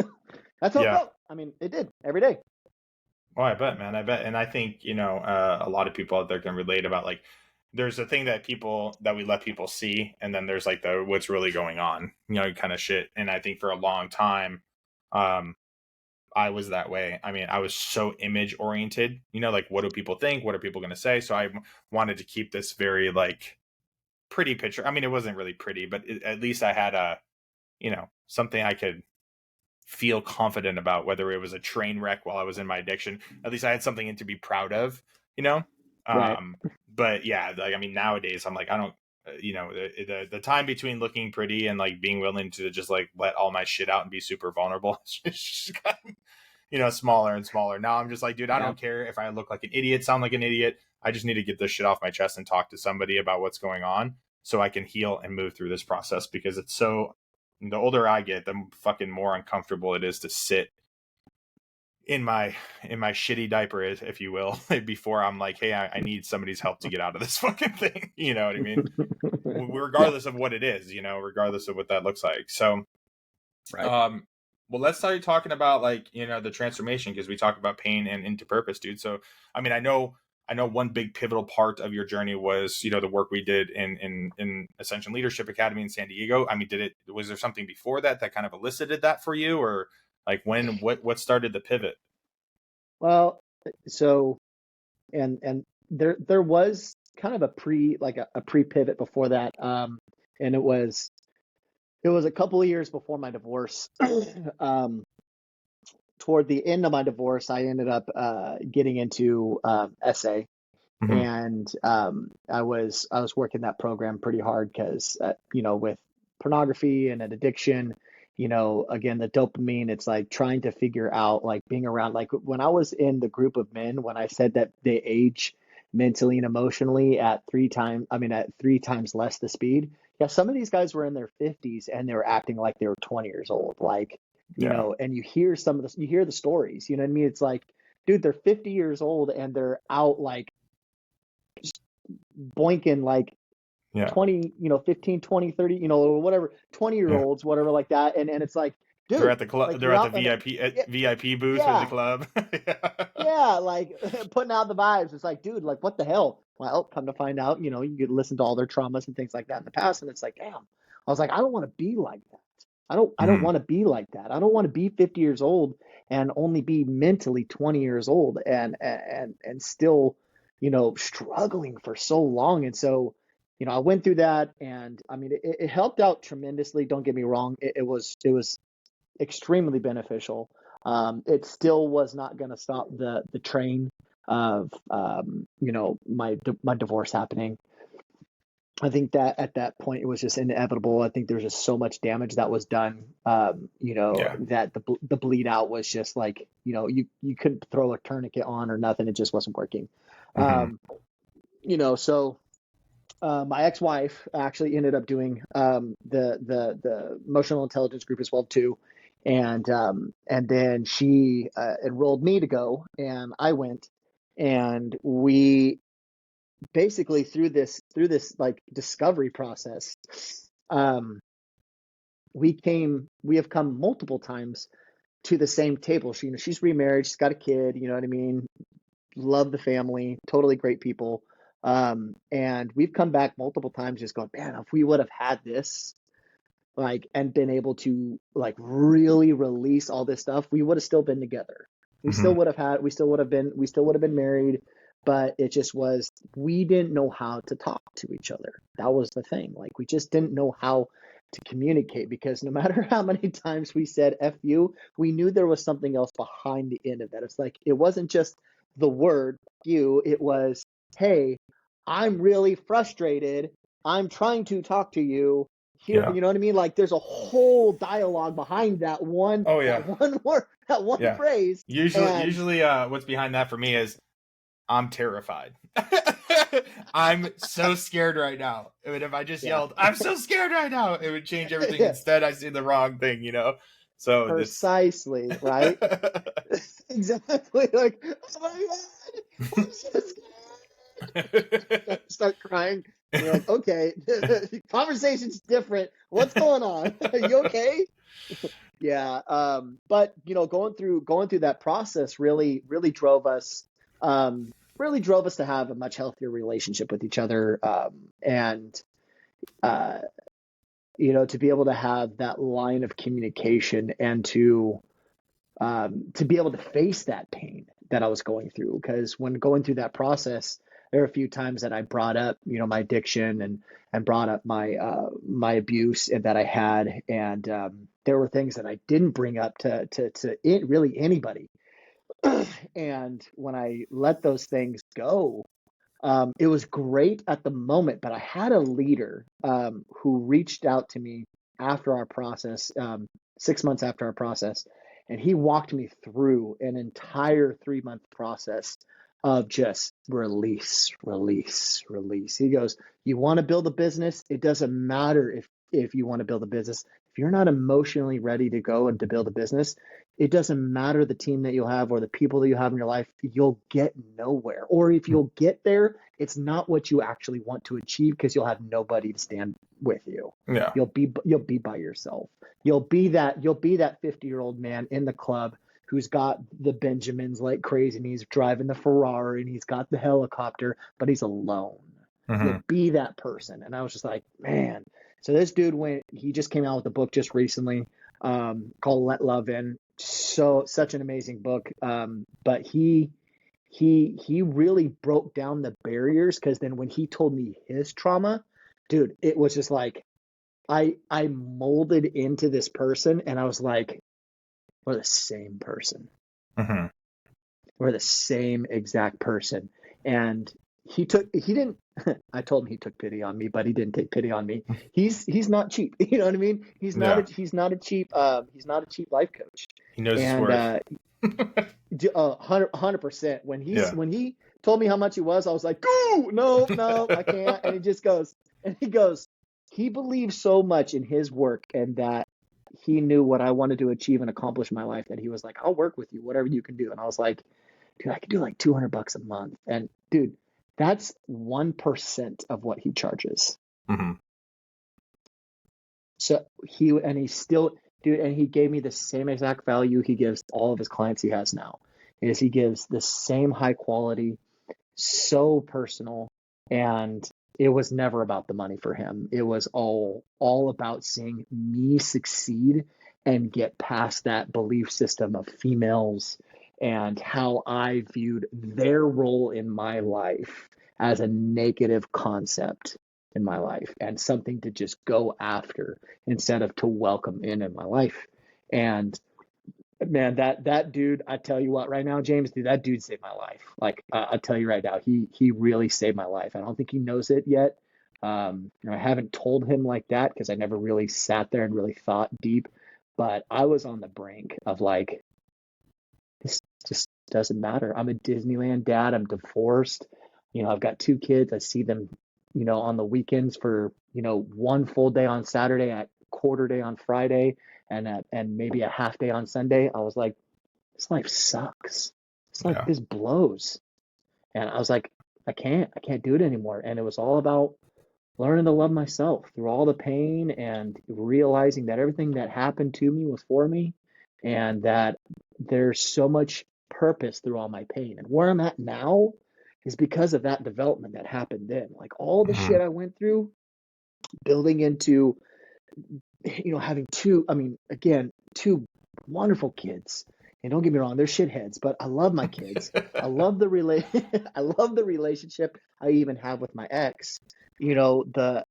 That's how it yeah. felt. I mean, it did every day. Oh, I bet, man. I bet. And I think, a lot of people out there can relate about, like, there's a thing that we let people see, and then there's like the what's really going on, kind of shit. And I think for a long time, um, I was that way. I mean, I was so image oriented, like what do people think? What are people going to say? So I wanted to keep this very like pretty picture. I mean, it wasn't really pretty, but at least I had something I could feel confident about, whether it was a train wreck while I was in my addiction. At least I had something to be proud of, you know? Right. But yeah, like, I mean, nowadays I'm like, I don't, the time between looking pretty and like being willing to just like let all my shit out and be super vulnerable, it's just gotten, smaller and smaller. Now I'm just like, dude, I don't care if I look like an idiot, sound like an idiot. I just need to get this shit off my chest and talk to somebody about what's going on so I can heal and move through this process, because it's so, the older I get, the fucking more uncomfortable it is to sit in my shitty diaper, if you will, before I'm like, hey, I need somebody's help to get out of this fucking thing. You know what I mean? Regardless of what it is, regardless of what that looks like. So, Right. well, let's start talking about like, the transformation, because we talk about pain and into purpose, dude. So, I mean, I know one big pivotal part of your journey was, the work we did in Ascension Leadership Academy in San Diego. I mean, was there something before that kind of elicited that for you, or like what started the pivot? Well, so and there was kind of a pre pivot before that, and it was a couple of years before my divorce. Toward the end of my divorce, I ended up getting into SA, Mm-hmm. and I was working that program pretty hard because with pornography and an addiction, again, the dopamine, it's like trying to figure out, like, being around, like when I was in the group of men, when I said that they age mentally and emotionally at three times less the speed. Yeah, some of these guys were in their 50s and they were acting like they were 20 years old, like, Yeah. and you hear the stories, you know what I mean? It's like, dude, they're 50 years old and they're out like boinking like Yeah. 20, 15, 20, 30, or whatever, 20-year Yeah. olds, whatever, like that. And it's like, They're dude, at the club. like They're you're at the out and VIP yeah, VIP booth at the yeah, club. Yeah. yeah, like putting out the vibes. It's like, dude, like what the hell? Well, come to find out, you could listen to all their traumas and things like that in the past. And it's like, damn, I was like, I don't want to be like that. I don't Mm-hmm. want to be like that. I don't want to be 50 years old and only be mentally 20 years old and still, struggling for so long. And so, I went through that, and I mean, it helped out tremendously. Don't get me wrong. It was extremely beneficial. It still was not going to stop the train of, my divorce happening. I think that at that point it was just inevitable. I think there's just so much damage that was done, Yeah. that the bleed out was just like, you couldn't throw a tourniquet on or nothing. It just wasn't working. Mm-hmm. Um, so my ex-wife actually ended up doing the emotional intelligence group as well too, and then she enrolled me to go, and I went, and we basically through this like discovery process, um, we have come multiple times to the same table. She's remarried, she's got a kid, you know what I mean? Love the family, totally great people. And we've come back multiple times just going, man, if we would have had this, like, and been able to like really release all this stuff, we would have still been together. Mm-hmm. We still would have been married, but it just was, we didn't know how to talk to each other. That was the thing. Like, we just didn't know how to communicate, because no matter how many times we said F you, we knew there was something else behind the end of that. It's like, it wasn't just the word you, it was, hey, I'm really frustrated. I'm trying to talk to you here. Yeah. You know what I mean? Like, there's a whole dialogue behind that one, Oh yeah. that one word, that one Yeah. phrase. And Usually, what's behind that for me is I'm terrified. I'm so scared right now. I mean, if I just yeah, yelled, "I'm so scared right now," it would change everything. yeah, Instead, I say the wrong thing. So this. precisely, right? Exactly. Like, oh my God, I'm so scared. Start crying. And you're like, okay, conversation's different. What's going on? Are you okay? Yeah. But going through that process really, really drove us. really drove us to have a much healthier relationship with each other. And uh, to be able to have that line of communication and to be able to face that pain that I was going through. Because when going through that process, there were a few times that I brought up, my addiction and brought up my abuse and that I had, and there were things that I didn't bring up to really anybody. And when I let those things go, it was great at the moment, but I had a leader who reached out to me after our process, 6 months after our process, and he walked me through an entire 3-month process of just release, release, release. He goes, "You want to build a business? It doesn't matter if you want to build a business. If you're not emotionally ready to go and to build a business, it doesn't matter the team that you'll have or the people that you have in your life, you'll get nowhere. Or if you'll get there, it's not what you actually want to achieve because you'll have nobody to stand with you. Yeah. You'll be by yourself. You'll be that 50-year-old man in the club who's got the Benjamins like crazy and he's driving the Ferrari and he's got the helicopter, but he's alone. You'll be that person." And I was just like, man. So this dude he just came out with a book just recently called Let Love In. Such an amazing book. But he really broke down the barriers, because then when he told me his trauma, dude, it was just like I molded into this person, and I was like, we're the same person. We're the same exact person. And I told him he took pity on me, but he didn't take pity on me. He's not cheap. You know what I mean? He's not a cheap life coach. He knows his worth. 100%. When he told me how much he was, I was like, "Ooh, no, I can't." And he goes, he believes so much in his work and that he knew what I wanted to achieve and accomplish in my life that he was like, "I'll work with you, whatever you can do." And I was like, "Dude, I could do like $200 a month." And dude, that's 1% of what he charges. So he gave me the same exact value he gives all of his clients he has now. He gives the same high quality, so personal, and it was never about the money for him. It was all about seeing me succeed and get past that belief system of females and how I viewed their role in my life as a negative concept in my life and something to just go after instead of to welcome in my life. And man, that dude, I tell you what, right now, James, dude, that dude saved my life. Like, I'll tell you right now, he really saved my life. I don't think he knows it yet. I haven't told him like that because I never really sat there and really thought deep. But I was on the brink of like, this just doesn't matter. I'm a Disneyland dad. I'm divorced. I've got 2 kids. I see them, on the weekends for, one full day on Saturday, at quarter day on Friday, and maybe a half day on Sunday. I was like, this life sucks. It's like this blows. And I was like, I can't do it anymore. And it was all about learning to love myself through all the pain and realizing that everything that happened to me was for me and that there's so much purpose through all my pain. And where I'm at now is because of that development that happened then. Like all the shit I went through, building into, having two wonderful kids. And don't get me wrong, they're shitheads, but I love my kids. I love the relationship I even have with my ex. The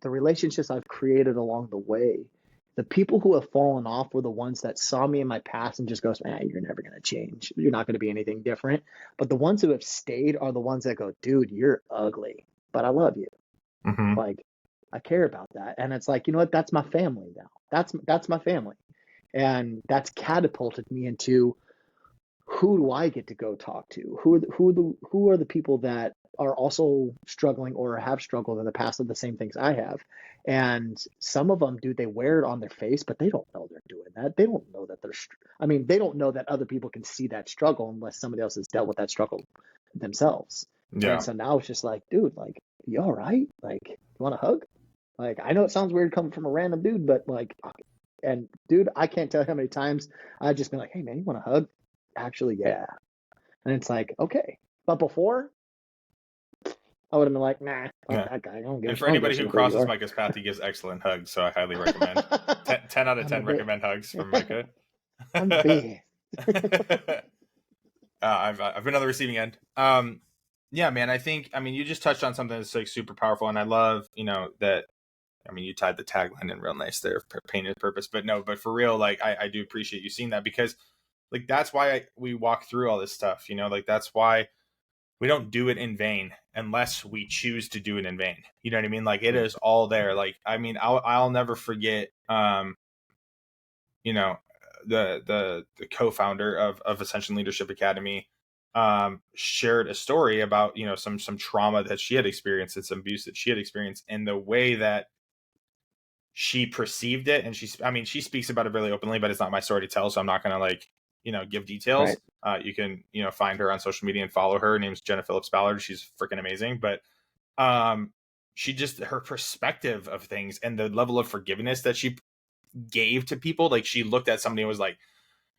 relationships I've created along the way. The people who have fallen off were the ones that saw me in my past and just goes, "Man, you're never going to change. You're not going to be anything different." But the ones who have stayed are the ones that go, "Dude, you're ugly, but I love you." Like, I care about that. And it's like, you know what? That's my family now. That's my family. And that's catapulted me into, who do I get to go talk to? Who are the people that are also struggling or have struggled in the past of the same things I have? And some of them, dude, they wear it on their face, but they don't know they're doing that. They don't know that they don't know that other people can see that struggle unless somebody else has dealt with that struggle themselves. Yeah. And so now it's just like, dude, like, you all right? Like, you want a hug? Like, I know it sounds weird coming from a random dude, but like, and dude, I can't tell you how many times I've just been like, "Hey man, you want a hug?" Actually, yeah. And it's like, okay, But before, I would have been like, nah, fuck Yeah. that guy. I don't give, And for I don't give a anybody who shit who you crosses are. Micah's path, he gives excellent hugs, so I highly recommend. 10 out of I'm the 10 best. recommend hugs from Micah. I'm the best. I've been on the receiving end. Yeah, man. I mean, you just touched on something that's like super powerful, and I love, that. I mean, you tied the tagline in real nice there, pain is purpose. But no, but for real, like I do appreciate you seeing that, because like that's why we walk through all this stuff. Like that's why we don't do it in vain unless we choose to do it in vain. You know what I mean? Like it Yeah. is all there. Like I mean, I'll never forget. You know, the co-founder of Ascension Leadership Academy shared a story about some trauma that she had experienced and some abuse that she had experienced, and the way that she perceived it. And she speaks about it really openly, but it's not my story to tell, so I'm not gonna give details. Right. You can find her on social media and follow her. Her name's Jenna Phillips Ballard. She's freaking amazing. But she just, her perspective of things and the level of forgiveness that she gave to people, like she looked at somebody and was like,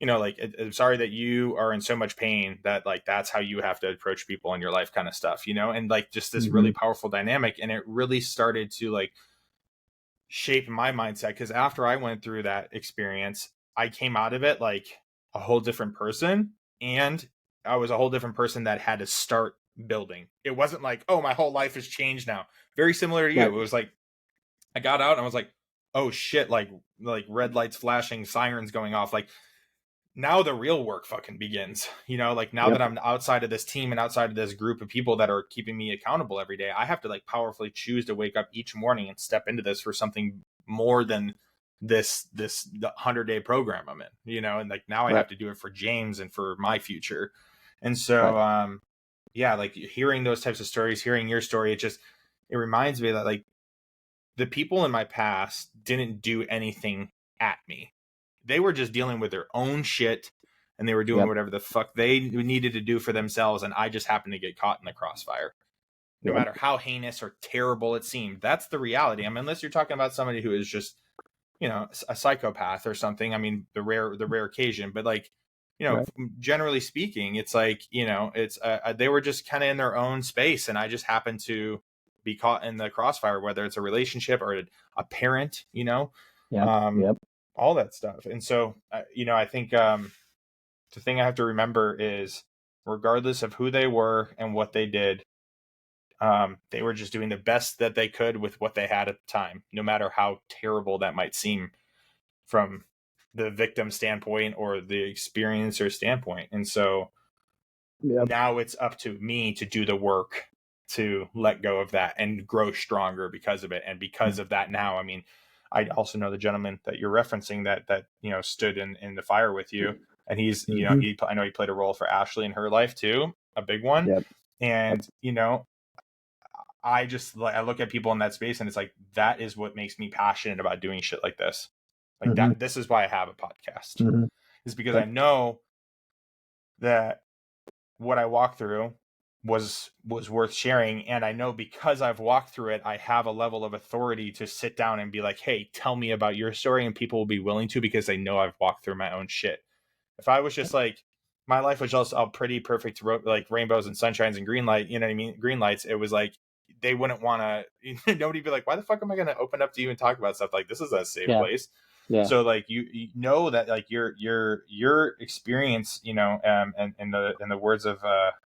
like, I'm sorry that you are in so much pain that like that's how you have to approach people in your life, kind of stuff, and like just this really powerful dynamic. And it really started to like shape my mindset, because after I went through that experience, I came out of it like a whole different person, and I was a whole different person that had to start building. It wasn't like, oh, my whole life has changed now. Very similar to you. Right. It was like I got out and I was like, oh shit, like red lights flashing, sirens going off, like now the real work fucking begins. Like now Yep. that I'm outside of this team and outside of this group of people that are keeping me accountable every day, I have to like powerfully choose to wake up each morning and step into this for something more than the 100-day program I'm in, and like now I Right. have to do it for James and for my future. And Right. so yeah, like hearing those types of stories, hearing your story, it reminds me that like the people in my past didn't do anything at me. They were just dealing with their own shit, and they were doing Yep. whatever the fuck they needed to do for themselves. And I just happened to get caught in the crossfire. No Yep. matter how heinous or terrible it seemed, that's the reality. I mean, unless you're talking about somebody who is just, a psychopath or something. I mean, the rare occasion, but like, Right. generally speaking, it's like, it's they were just kind of in their own space, and I just happened to be caught in the crossfire, whether it's a relationship or a parent, Yep. um, Yep. all that stuff. And so, I think the thing I have to remember is, regardless of who they were and what they did, they were just doing the best that they could with what they had at the time, no matter how terrible that might seem from the victim standpoint or the experiencer standpoint. And so Yep. now it's up to me to do the work to let go of that and grow stronger because of it. And because of that, now, I mean, I also know the gentleman that you're referencing that stood in the fire with you, and he's I know he played a role for Ashley in her life too, a big one. Yep. Yep. And I look at people in that space, and it's like that is what makes me passionate about doing shit like this. Like that, this is why I have a podcast, is because I Yep. know that what I walked through was worth sharing. And I know because I've walked through it, I have a level of authority to sit down and be like, hey, tell me about your story. And people will be willing to, because they know I've walked through my own shit. If I was just like, my life was just all pretty perfect, like rainbows and sunshines and green light, you know what I mean? Green lights. It was like, they wouldn't want to, nobody be like, why the fuck am I going to open up to you and talk about stuff? Like, this is a safe Yeah. place. Yeah. So like you know that like your experience, and in the words of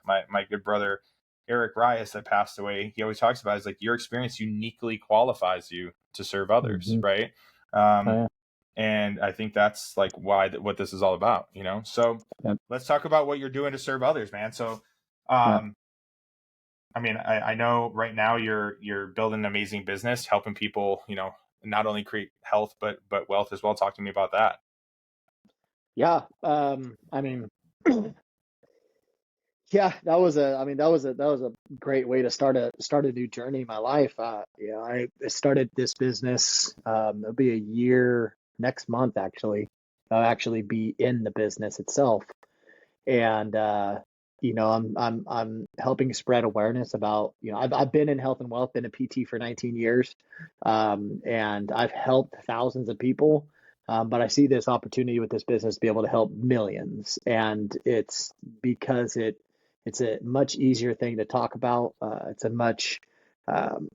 my good brother Eric Rias that passed away, he always talks about is like your experience uniquely qualifies you to serve others, right? Oh, yeah. And I think that's like what this is all about, So Yep. let's talk about what you're doing to serve others, man. So Yeah. I mean, I know right now you're building an amazing business, helping people, not only create health but wealth as well. Talk to me about that. Yeah. I mean, yeah, that was a great way to start a new journey in my life. I started this business. It'll be a year next month, actually. I'll actually be in the business itself. And I'm helping spread awareness about, I've been in health and wealth, been a PT for 19 years, and I've helped thousands of people, but I see this opportunity with this business to be able to help millions, and it's because it It's a much easier thing to talk about. It's a much um,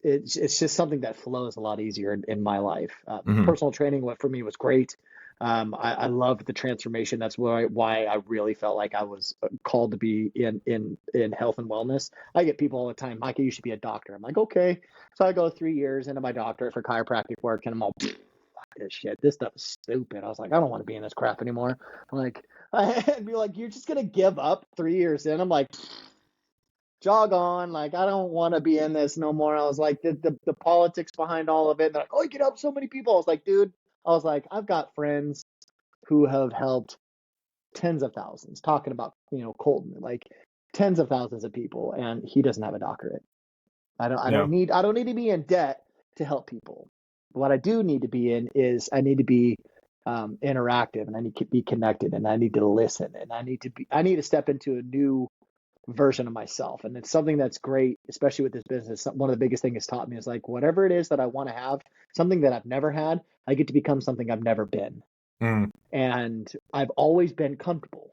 it's just something that flows a lot easier in my life. Hmm. Personal training, what for me was great. I loved the transformation. That's why I really felt like I was called to be in health and wellness. I get people all the time, Micah, you should be a doctor. I'm like, okay. So I go 3 years into my doctorate for chiropractic work, and I'm all, fuck this shit. This stuff is stupid. I was like, I don't want to be in this crap anymore. I'm like, I'd be like, you're just gonna give up 3 years in. I'm like, jog on. Like, I don't want to be in this no more. I was like, the politics behind all of it. They're like, oh, you can help so many people. I was like, dude, I was like, I've got friends who have helped tens of thousands, talking about, Colton, like tens of thousands of people, and he doesn't have a doctorate. Yeah. I don't need to be in debt to help people. What I do need to be in is I need to be interactive, and I need to be connected, and I need to listen, and I need to step into a new version of myself. And it's something that's great, especially with this business. One of the biggest things it's taught me is like, whatever it is that I want to have, something that I've never had, I get to become something I've never been. Mm. And I've always been comfortable,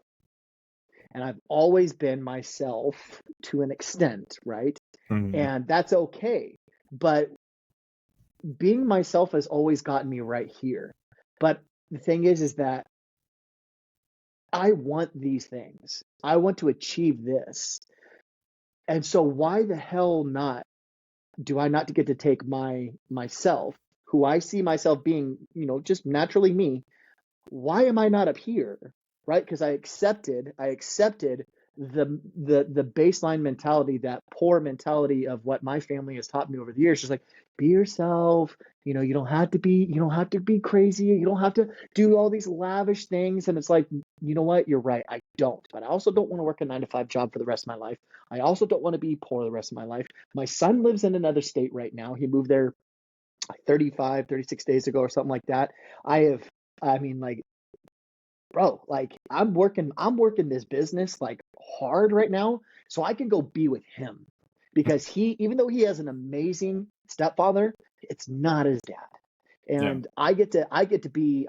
and I've always been myself to an extent, right? Mm. And that's okay. But being myself has always gotten me right here. But the thing is that I want these things. I want to achieve this. And so why the hell not do I not get to take myself, who I see myself being, just naturally me? Why am I not up here? Right? Because I accepted the baseline mentality, that poor mentality of what my family has taught me over the years. Just like, be yourself. You don't have to be crazy. You don't have to do all these lavish things. And it's like, you know what? You're right. I don't. But I also don't want to work a 9 to 5 job for the rest of my life. I also don't want to be poor the rest of my life. My son lives in another state right now. He moved there like 35, 36 days ago or something like that. I mean, like, bro, like I'm working this business like hard right now so I can go be with him, because even though he has an amazing stepfather, it's not his dad. Yeah. And I get to be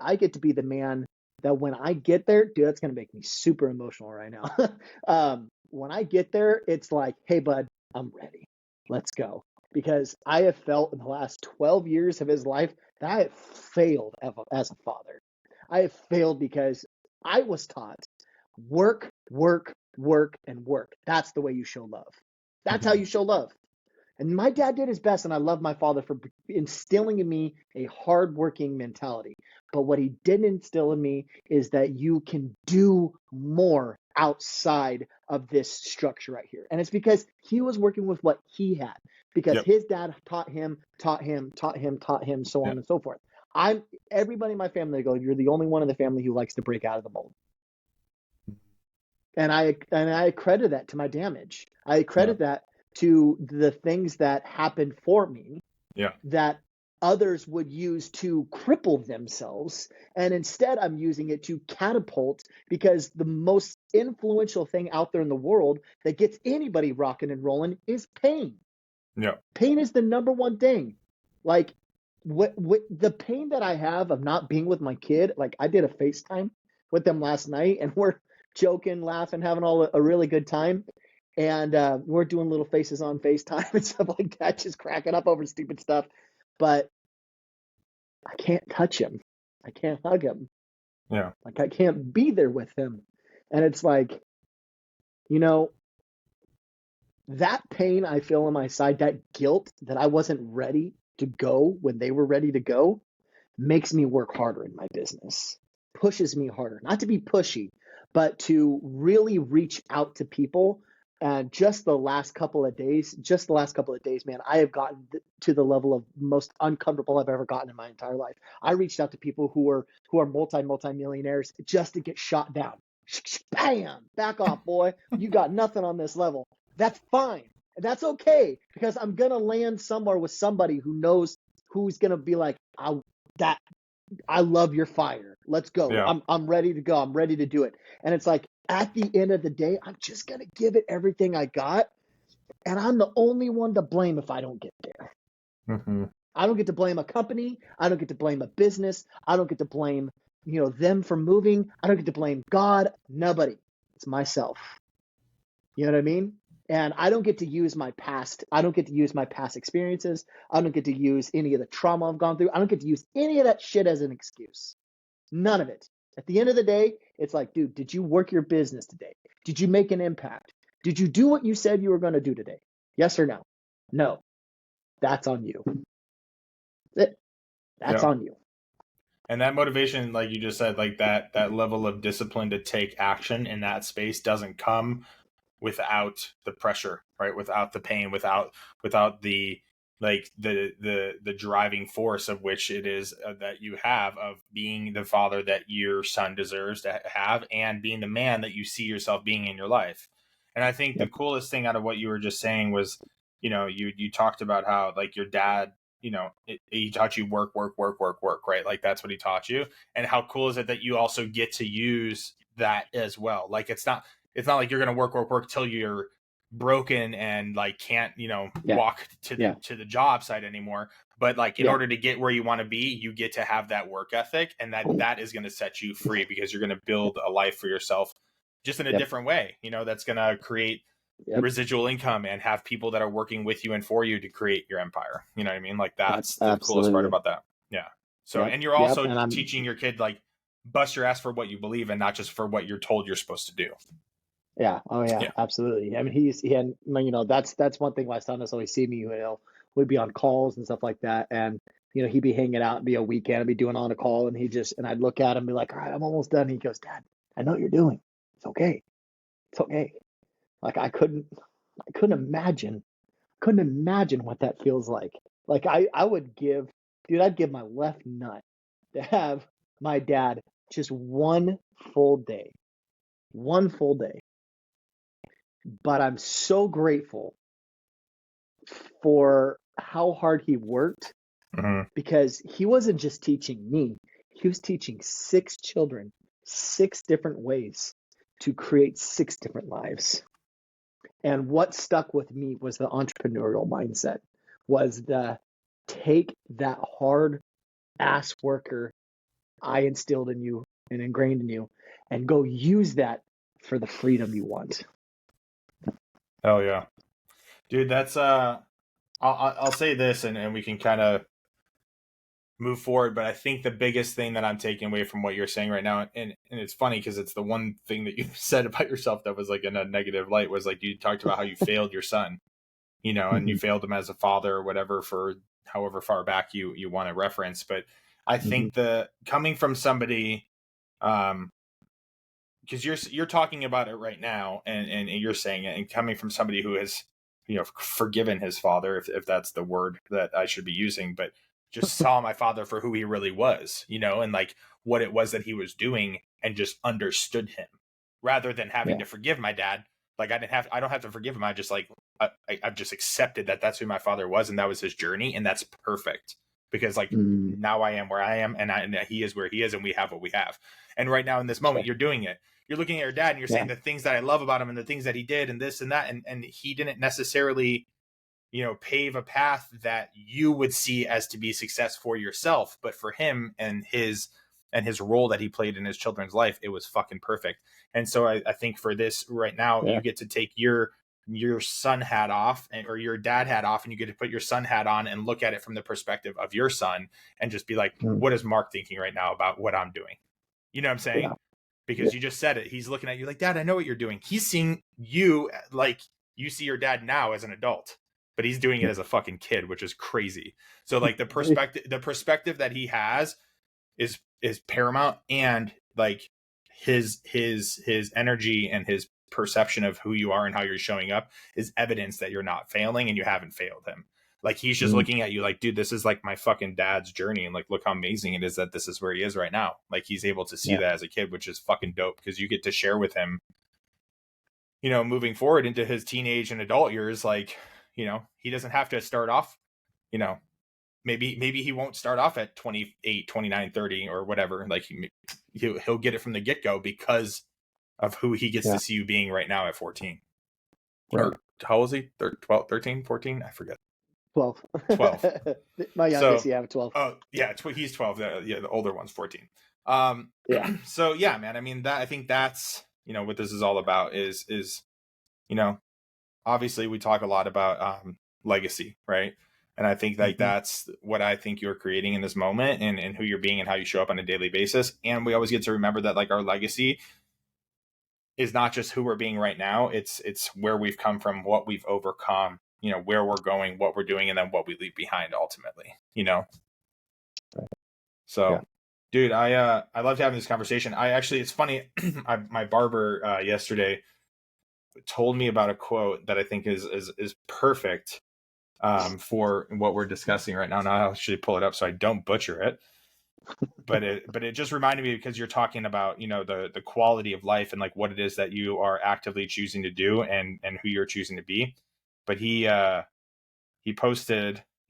the man that when I get there, dude, that's gonna make me super emotional right now. When I get there, it's like, hey bud, I'm ready. Let's go. Because I have felt in the last 12 years of his life that I have failed as a father. I have failed because I was taught work, work, work, and work. That's the way you show love. That's how Mhm. you show love. And my dad did his best, and I love my father for instilling in me a hardworking mentality. But what he didn't instill in me is that you can do more outside of this structure right here. And it's because he was working with what he had, because Yep. his dad taught him, taught him, taught him, taught him, so Yeah. on and so forth. I'm Everybody in my family go, you're the only one in the family who likes to break out of the mold. And I credit that to my damage. I Yeah. credit that to the things that happened for me Yeah. that others would use to cripple themselves. And instead, I'm using it to catapult, because the most influential thing out there in the world that gets anybody rocking and rolling is pain. Yeah. Pain is the number one thing. Like, what the pain that I have of not being with my kid, like I did a FaceTime with them last night, and we're joking, laughing, having all a really good time. And we're doing little faces on FaceTime and stuff like that, just cracking up over stupid stuff. But I can't touch him. I can't hug him. Yeah. Like, I can't be there with him. And it's like, you know, that pain I feel on my side, that guilt that I wasn't ready to go when they were ready to go, makes me work harder in my business, pushes me harder, not to be pushy, but to really reach out to people. And just the last couple of days, man, I have gotten to the level of most uncomfortable I've ever gotten in my entire life. I reached out to people who are multi-millionaires just to get shot down. Bam! Back off, boy. You got nothing on this level. That's fine. That's okay, because I'm gonna land somewhere with somebody who knows, who's gonna be like, that I love your fire. Let's go. Yeah. I'm ready to go. I'm ready to do it. And it's like, at the end of the day, I'm just gonna give it everything I got, and I'm the only one to blame if I don't get there. Hmm. I don't get to blame a company. I don't get to blame a business. I don't get to blame, them for moving. I don't get to blame God. Nobody. It's myself. You know what I mean? And I don't get to use my past. I don't get to use my past experiences. I don't get to use any of the trauma I've gone through. I don't get to use any of that shit as an excuse. None of it. At the end of the day, it's like, dude, did you work your business today? Did you make an impact? Did you do what you said you were going to do today? Yes or no? No. That's on you. That's Yeah. on you. And that motivation, like you just said, like that level of discipline to take action in that space doesn't come without the pressure, right? Without the pain, without the like the driving force of which it is that you have of being the father that your son deserves to have and being the man that you see yourself being in your life. And I think the Yep. coolest thing out of what you were just saying was, you talked about how like your dad, he taught you work, right? Like that's what he taught you. And how cool is it that you also get to use that as well? Like it's not like you're going to work till you're broken and like can't Yeah. walk to the Yeah. job site anymore, but like in Yeah. order to get where you want to be, you get to have that work ethic, and that is going to set you free because you're going to build a life for yourself just in a Yep. different way, that's going to create Yep. residual income and have people that are working with you and for you to create your empire. You know what I mean? Like that's the coolest part Absolutely. about that. Yeah. So, Yep. and you're Yep. also And I'm, teaching your kid like bust your ass for what you believe and not just for what you're told you're supposed to do. yeah. Oh yeah, Yeah. absolutely. I mean, he had, that's one thing my son has always seen me, we'd be on calls and stuff like that. And, he'd be hanging out and be a weekend, I'd be doing on a call and I'd look at him and be like, all right, I'm almost done. He goes, Dad, I know what you're doing. It's okay. It's okay. Like I couldn't imagine what that feels like. Like I would give, dude, I'd give my left nut to have my dad just one full day. But I'm so grateful for how hard he worked Mm-hmm. because he wasn't just teaching me, he was teaching 6 children 6 different ways to create 6 different lives. And what stuck with me was the entrepreneurial mindset, was the take that hard ass worker I instilled in you and ingrained in you and go use that for the freedom you want. Hell yeah, dude. That's I'll say this, and we can kind of move forward. But I think the biggest thing that I'm taking away from what you're saying right now, and it's funny because it's the one thing that you said about yourself that was like in a negative light, was like you talked about how you failed your son, and you Mm-hmm. failed him as a father or whatever for however far back you want to reference. But I Mm-hmm. think the coming from somebody, because you're talking about it right now, and you're saying it, and coming from somebody who has forgiven his father, if that's the word that I should be using, but just saw my father for who he really was, and like what it was that he was doing, and just understood him rather than having Yeah. to forgive my dad. Like I don't have to forgive him. I just like I've just accepted that that's who my father was, and that was his journey, and that's perfect because like Mm, now I am where I am, and he is where he is, and we have what we have. And right now in this that's moment, right. you're doing it. You're looking at your dad and you're saying Yeah. the things that I love about him and the things that he did and this and that, and he didn't necessarily pave a path that you would see as to be success for yourself, but for him and his role that he played in his children's life, it was fucking perfect. And so I think for this right now, you Yeah. get to take your son hat off, or your dad hat off, and you get to put your son hat on and look at it from the perspective of your son and just be like, Mm, what is Mark thinking right now about what I'm doing? You know what I'm saying? yeah. Yeah. Because you just said it. He's looking at you like, Dad, I know what you're doing. He's seeing you like you see your dad now as an adult, but he's doing it as a fucking kid, which is crazy. So like the perspective that he has is paramount, and like his energy and his perception of who you are and how you're showing up is evidence that you're not failing and you haven't failed him. Like he's just Mm, looking at you like, dude, this is like my fucking dad's journey, and like look how amazing it is that this is where he is right now. Like he's able to see yeah. that as a kid, which is fucking dope because you get to share with him, moving forward into his teenage and adult years. Like, he doesn't have to start off, you know, maybe he won't start off at 28, 29, 30 or whatever. Like he'll get it from the get-go because of who he gets to Yeah. see you being right now at 14. Right. Or how old is he? 12, 13, 14? I forget. 12. 12. My youngest, So, yeah, 12. oh yeah, he's 12. Yeah, the older one's 14. Yeah. So yeah, man. I mean, I think that's what this is all about. Is you know, obviously we talk a lot about legacy, right? And I think like Hmm. that's what I think you're creating in this moment, and who you're being and how you show up on a daily basis. And we always get to remember that like our legacy is not just who we're being right now. It's where we've come from, what we've overcome, where we're going, what we're doing, and then what we leave behind ultimately. Yeah. So, dude, I loved having this conversation. I actually, it's funny, my barber yesterday told me about a quote that I think is perfect for what we're discussing right now. Now I'll actually pull it up so I don't butcher it. But it just reminded me, because you're talking about the quality of life and like what it is that you are actively choosing to do, and who you're choosing to be. But he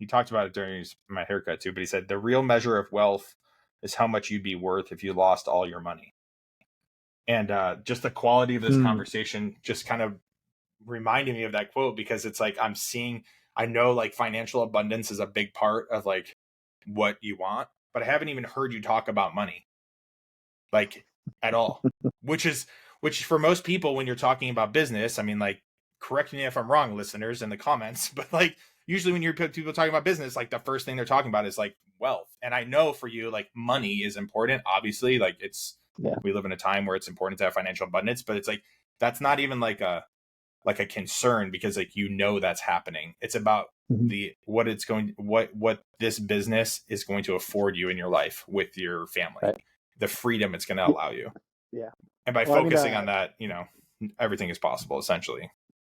talked about it during my haircut too. But he said the real measure of wealth is how much you'd be worth if you lost all your money. And just the quality of this Mm. conversation just kind of reminding me of that quote, because it's like I know like financial abundance is a big part of like what you want, but I haven't even heard you talk about money like at all, which for most people, when you're talking about business, I mean, like, correct me if I'm wrong, listeners in the comments, but like usually when you're people talking about business, like the first thing they're talking about is like wealth. And I know for you, like, money is important, obviously, like Yeah. we live in a time where it's important to have financial abundance, but it's like that's not even like a concern, because like that's happening. It's about Hmm. what this business is going to afford you in your life with your family, Right. the freedom it's going to Y- allow you. Yeah. And by Well, I mean, focusing on that, everything is possible essentially.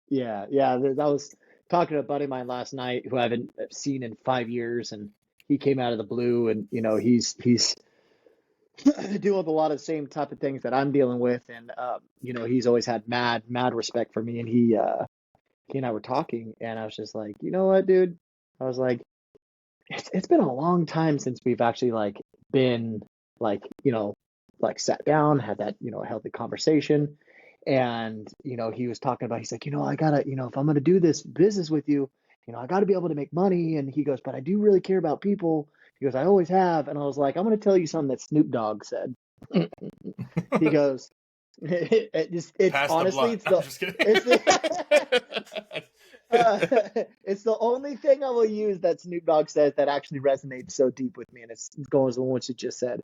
yeah, yeah. That was talking to a buddy of mine last night who I haven't seen in 5 years, and he came out of the blue, and he's dealing with a lot of the same type of things that I'm dealing with, and he's always had mad respect for me, and he and I were talking, and I was just like, you know what, dude? I was like, it's been a long time since we've actually like been like like sat down, had that healthy conversation. And he was talking about, he's like, I gotta, if I'm gonna do this business with you, I gotta be able to make money. And he goes, but I do really care about people. He goes, I always have. And I was like, I'm gonna tell you something that Snoop Dogg said. He goes, it's Pass the honestly, blunt. I'm just kidding. it's the uh, it's the only thing I will use that Snoop Dogg says that actually resonates so deep with me, and it's going with what you just said.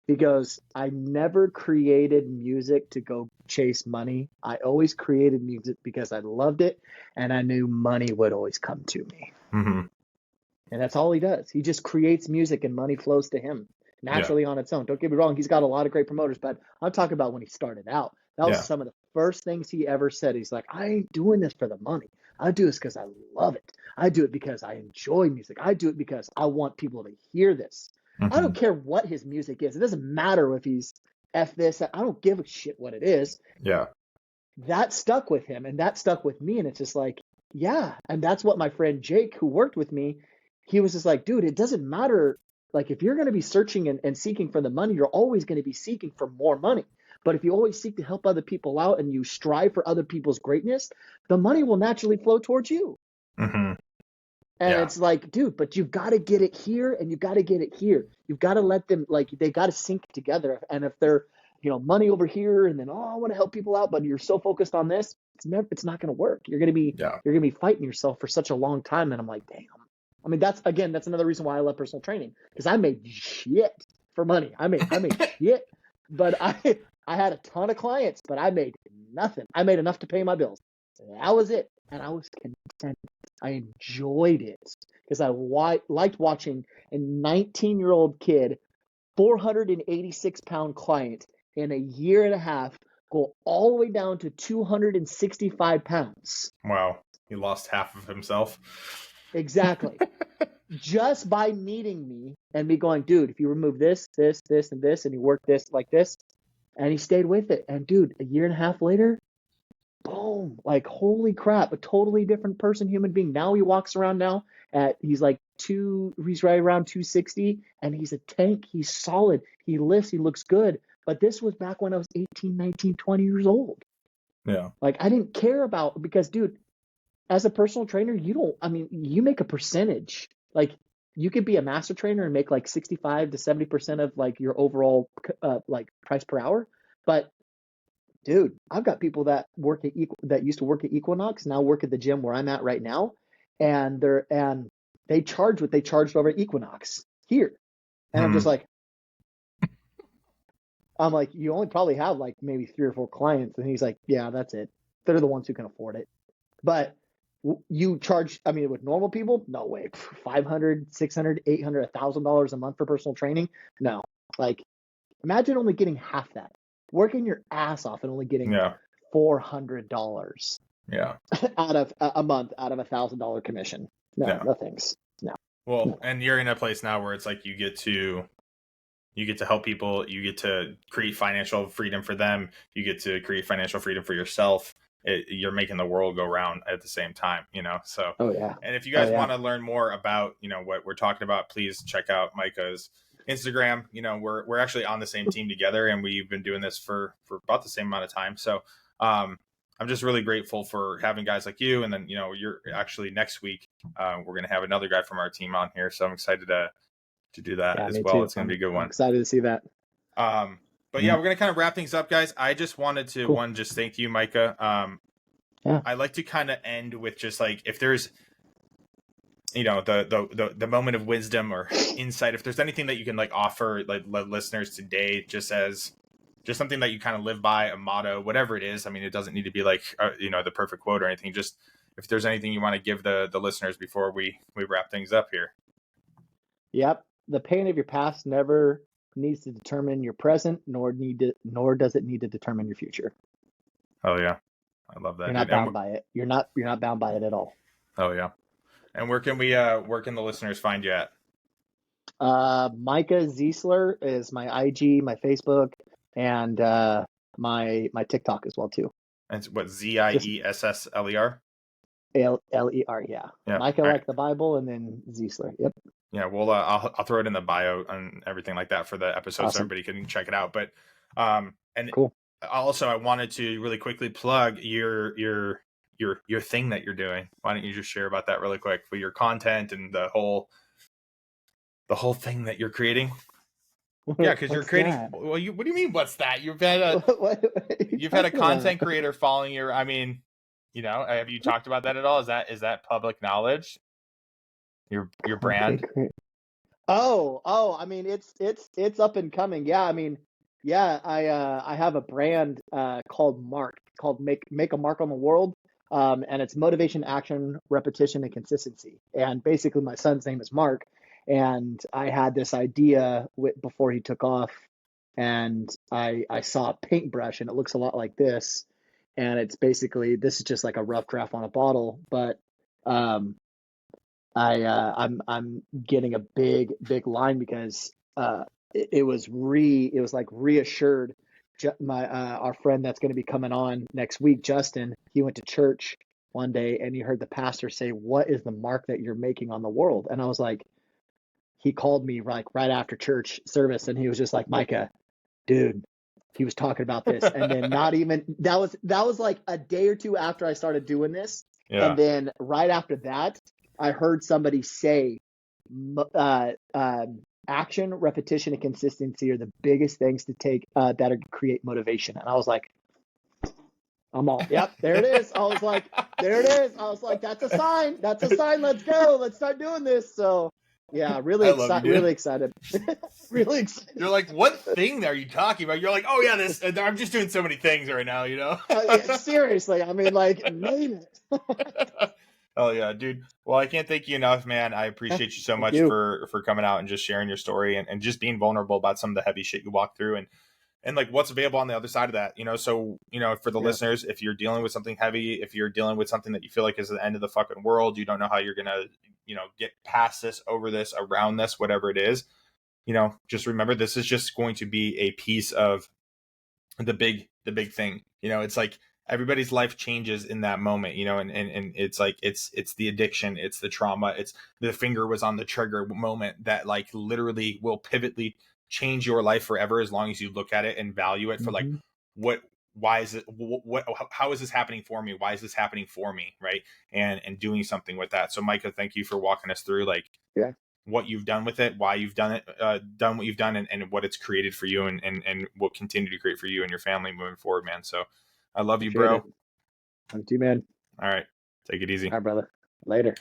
He goes, I never created music to go chase money. I always created music because I loved it, and I knew money would always come to me. Hmm. And that's all he does. He just creates music, and money flows to him Yeah. naturally on its own. Don't get me wrong, he's got a lot of great promoters, but I'm talking about when he started out. That was Yeah. some of the first things he ever said. He's like, I ain't doing this for the money. I do this because I love it. I do it because I enjoy music. I do it because I want people to hear this. I don't Hmm. care what his music is. It doesn't matter if he's F this. I don't give a shit what it is. Yeah. That stuck with him, and that stuck with me. And it's just like, yeah. And that's what my friend Jake, who worked with me, he was just like, dude, it doesn't matter. Like, if you're going to be searching and seeking for the money, you're always going to be seeking for more money. But if you always seek to help other people out and you strive for other people's greatness, the money will naturally flow towards you. Hmm. And Yeah. it's like, dude, but you've got to get it here and you've got to get it here. You've got to let them, like, they got to sync together. And if they're, money over here and then, oh, I want to help people out, but you're so focused on this, it's not going to work. Yeah. You're going to be fighting yourself for such a long time. And I'm like, damn. I mean, that's another reason why I love personal training, because I made shit for money. I made shit, but I had a ton of clients, but I made nothing. I made enough to pay my bills. That was it. And I was content. I enjoyed it because I liked watching a 19-year-old kid, 486-pound client, in a year and a half go all the way down to 265 pounds. Wow. He lost half of himself. Exactly. Just by meeting me and me going, dude, if you remove this, this, this, and this, and you work this like this, and he stayed with it. And dude, a year and a half later, boom, like holy crap, a totally different person, human being. Now he walks around he's right around 260, and he's a tank. He's solid. He lifts, he looks good. But this was back when I was 18, 19, 20 years old. Yeah. Like, I didn't care about, because dude, as a personal trainer, you make a percentage. Like, you could be a master trainer and make like 65 to 70% of like your overall like price per hour. But dude, I've got people that that used to work at Equinox now work at the gym where I'm at right now, and they charge what they charged over at Equinox here, and I'm Hmm. just like, you only probably have like maybe 3 or 4 clients, and he's like, yeah, that's it. They're the ones who can afford it, but you charge, I mean, with normal people, no way. 500, 600, 800, $1,000 a month for personal training. No, like imagine only getting half that, working your ass off and only getting Yeah. $400 Yeah. out of a month out of $1,000 commission. No, Yeah. no thanks. No, Well, no. and you're in a place now where it's like you get to help people, you get to create financial freedom for them, you get to create financial freedom for yourself. You're making the world go round at the same time, so. Oh yeah. And if you Oh guys yeah. want to learn more about what we're talking about, please check out Micah's Instagram. We're actually on the same team together, and we've been doing this for about the same amount of time. So I'm just really grateful for having guys like you. And then you're actually next week we're going to have another guy from our team on here, so I'm excited to do that Yeah, as me well. too. It's going to be a good I'm one. excited to see that. But yeah, we're going to kind of wrap things up, guys. I just wanted to Cool. just thank you, Micah. Yeah. I like to kind of end with just like, if there's the moment of wisdom or insight, if there's anything that you can like offer like listeners today, just something that you kind of live by, a motto, whatever it is. I mean, it doesn't need to be like the perfect quote or anything. Just if there's anything you want to give the listeners before we wrap things up here. Yep. The pain of your past never needs to determine your present, nor does it need to determine your future. Oh yeah, I love that. You're not bound by it. You're not bound by it at all. Oh yeah. And where can the listeners find you at? Micah Ziesler is my IG, my Facebook, and my TikTok as well too. And what, ZIESSLER? Ler, yeah. Yeah. Micah All right. like the Bible, and then Ziesler. Yep. Yeah, well, I'll throw it in the bio and everything like that for the episode, Awesome. so everybody can check it out. But and cool. Also, I wanted to really quickly plug your thing that you're doing. Why don't you just share about that really quick, for your content and the whole thing that you're creating? Yeah, because you're creating. That? Well, what do you mean? What's that? You've had a content creator following your. I mean, have you talked about that at all? Is that public knowledge? Your brand. Oh, I mean, it's up and coming. Yeah, I mean, yeah, I have a brand called Marc, called Make a Mark on the World. And it's motivation, action, repetition, and consistency. And basically my son's name is Marc, and I had this idea before he took off, and I saw a paintbrush, and it looks a lot like this, and it's basically, this is just like a rough draft on a bottle, but I'm getting a big line because it was like reassured. Our friend that's going to be coming on next week, Justin, he went to church one day and he heard the pastor say, "What is the mark that you're making on the world?" And I was like, he called me right after church service, and he was just like, "Micah, dude, he was talking about this." And then not even that was like a day or two after I started doing this. Yeah. And then right after that, I heard somebody say, action, repetition, and consistency are the biggest things to take that create motivation. And I was like, I'm all, yep, there it is. I was like, there it is. I was like, that's a sign. That's a sign. Let's go. Let's start doing this. So yeah, really excited. Really excited. Really excited. You're like, what thing are you talking about? You're like, oh yeah, this. I'm just doing so many things right now, Yeah, seriously, I mean, like, name it. Oh yeah, dude. Well, I can't thank you enough, man. I appreciate you so much for coming out and just sharing your story and just being vulnerable about some of the heavy shit you walk through and like what's available on the other side of that, So, for the listeners, if you're dealing with something heavy, if you're dealing with something that you feel like is the end of the fucking world, you don't know how you're gonna, get past this, over this, around this, whatever it is, just remember, this is just going to be a piece of the big thing. It's like everybody's life changes in that moment, and it's like it's the addiction, it's the trauma, it's the finger was on the trigger moment that like literally will pivotally change your life forever, as long as you look at it and value it for like, why is it, how is this happening for me, why is this happening for me, right? And doing something with that. So Micah, thank you for walking us through like what you've done with it, why you've done it, done what you've done, and what it's created for you, and will continue to create for you and your family moving forward, man. So I love you, Appreciate bro. it. Love you, man. All right. Take it easy. All right, brother. Later.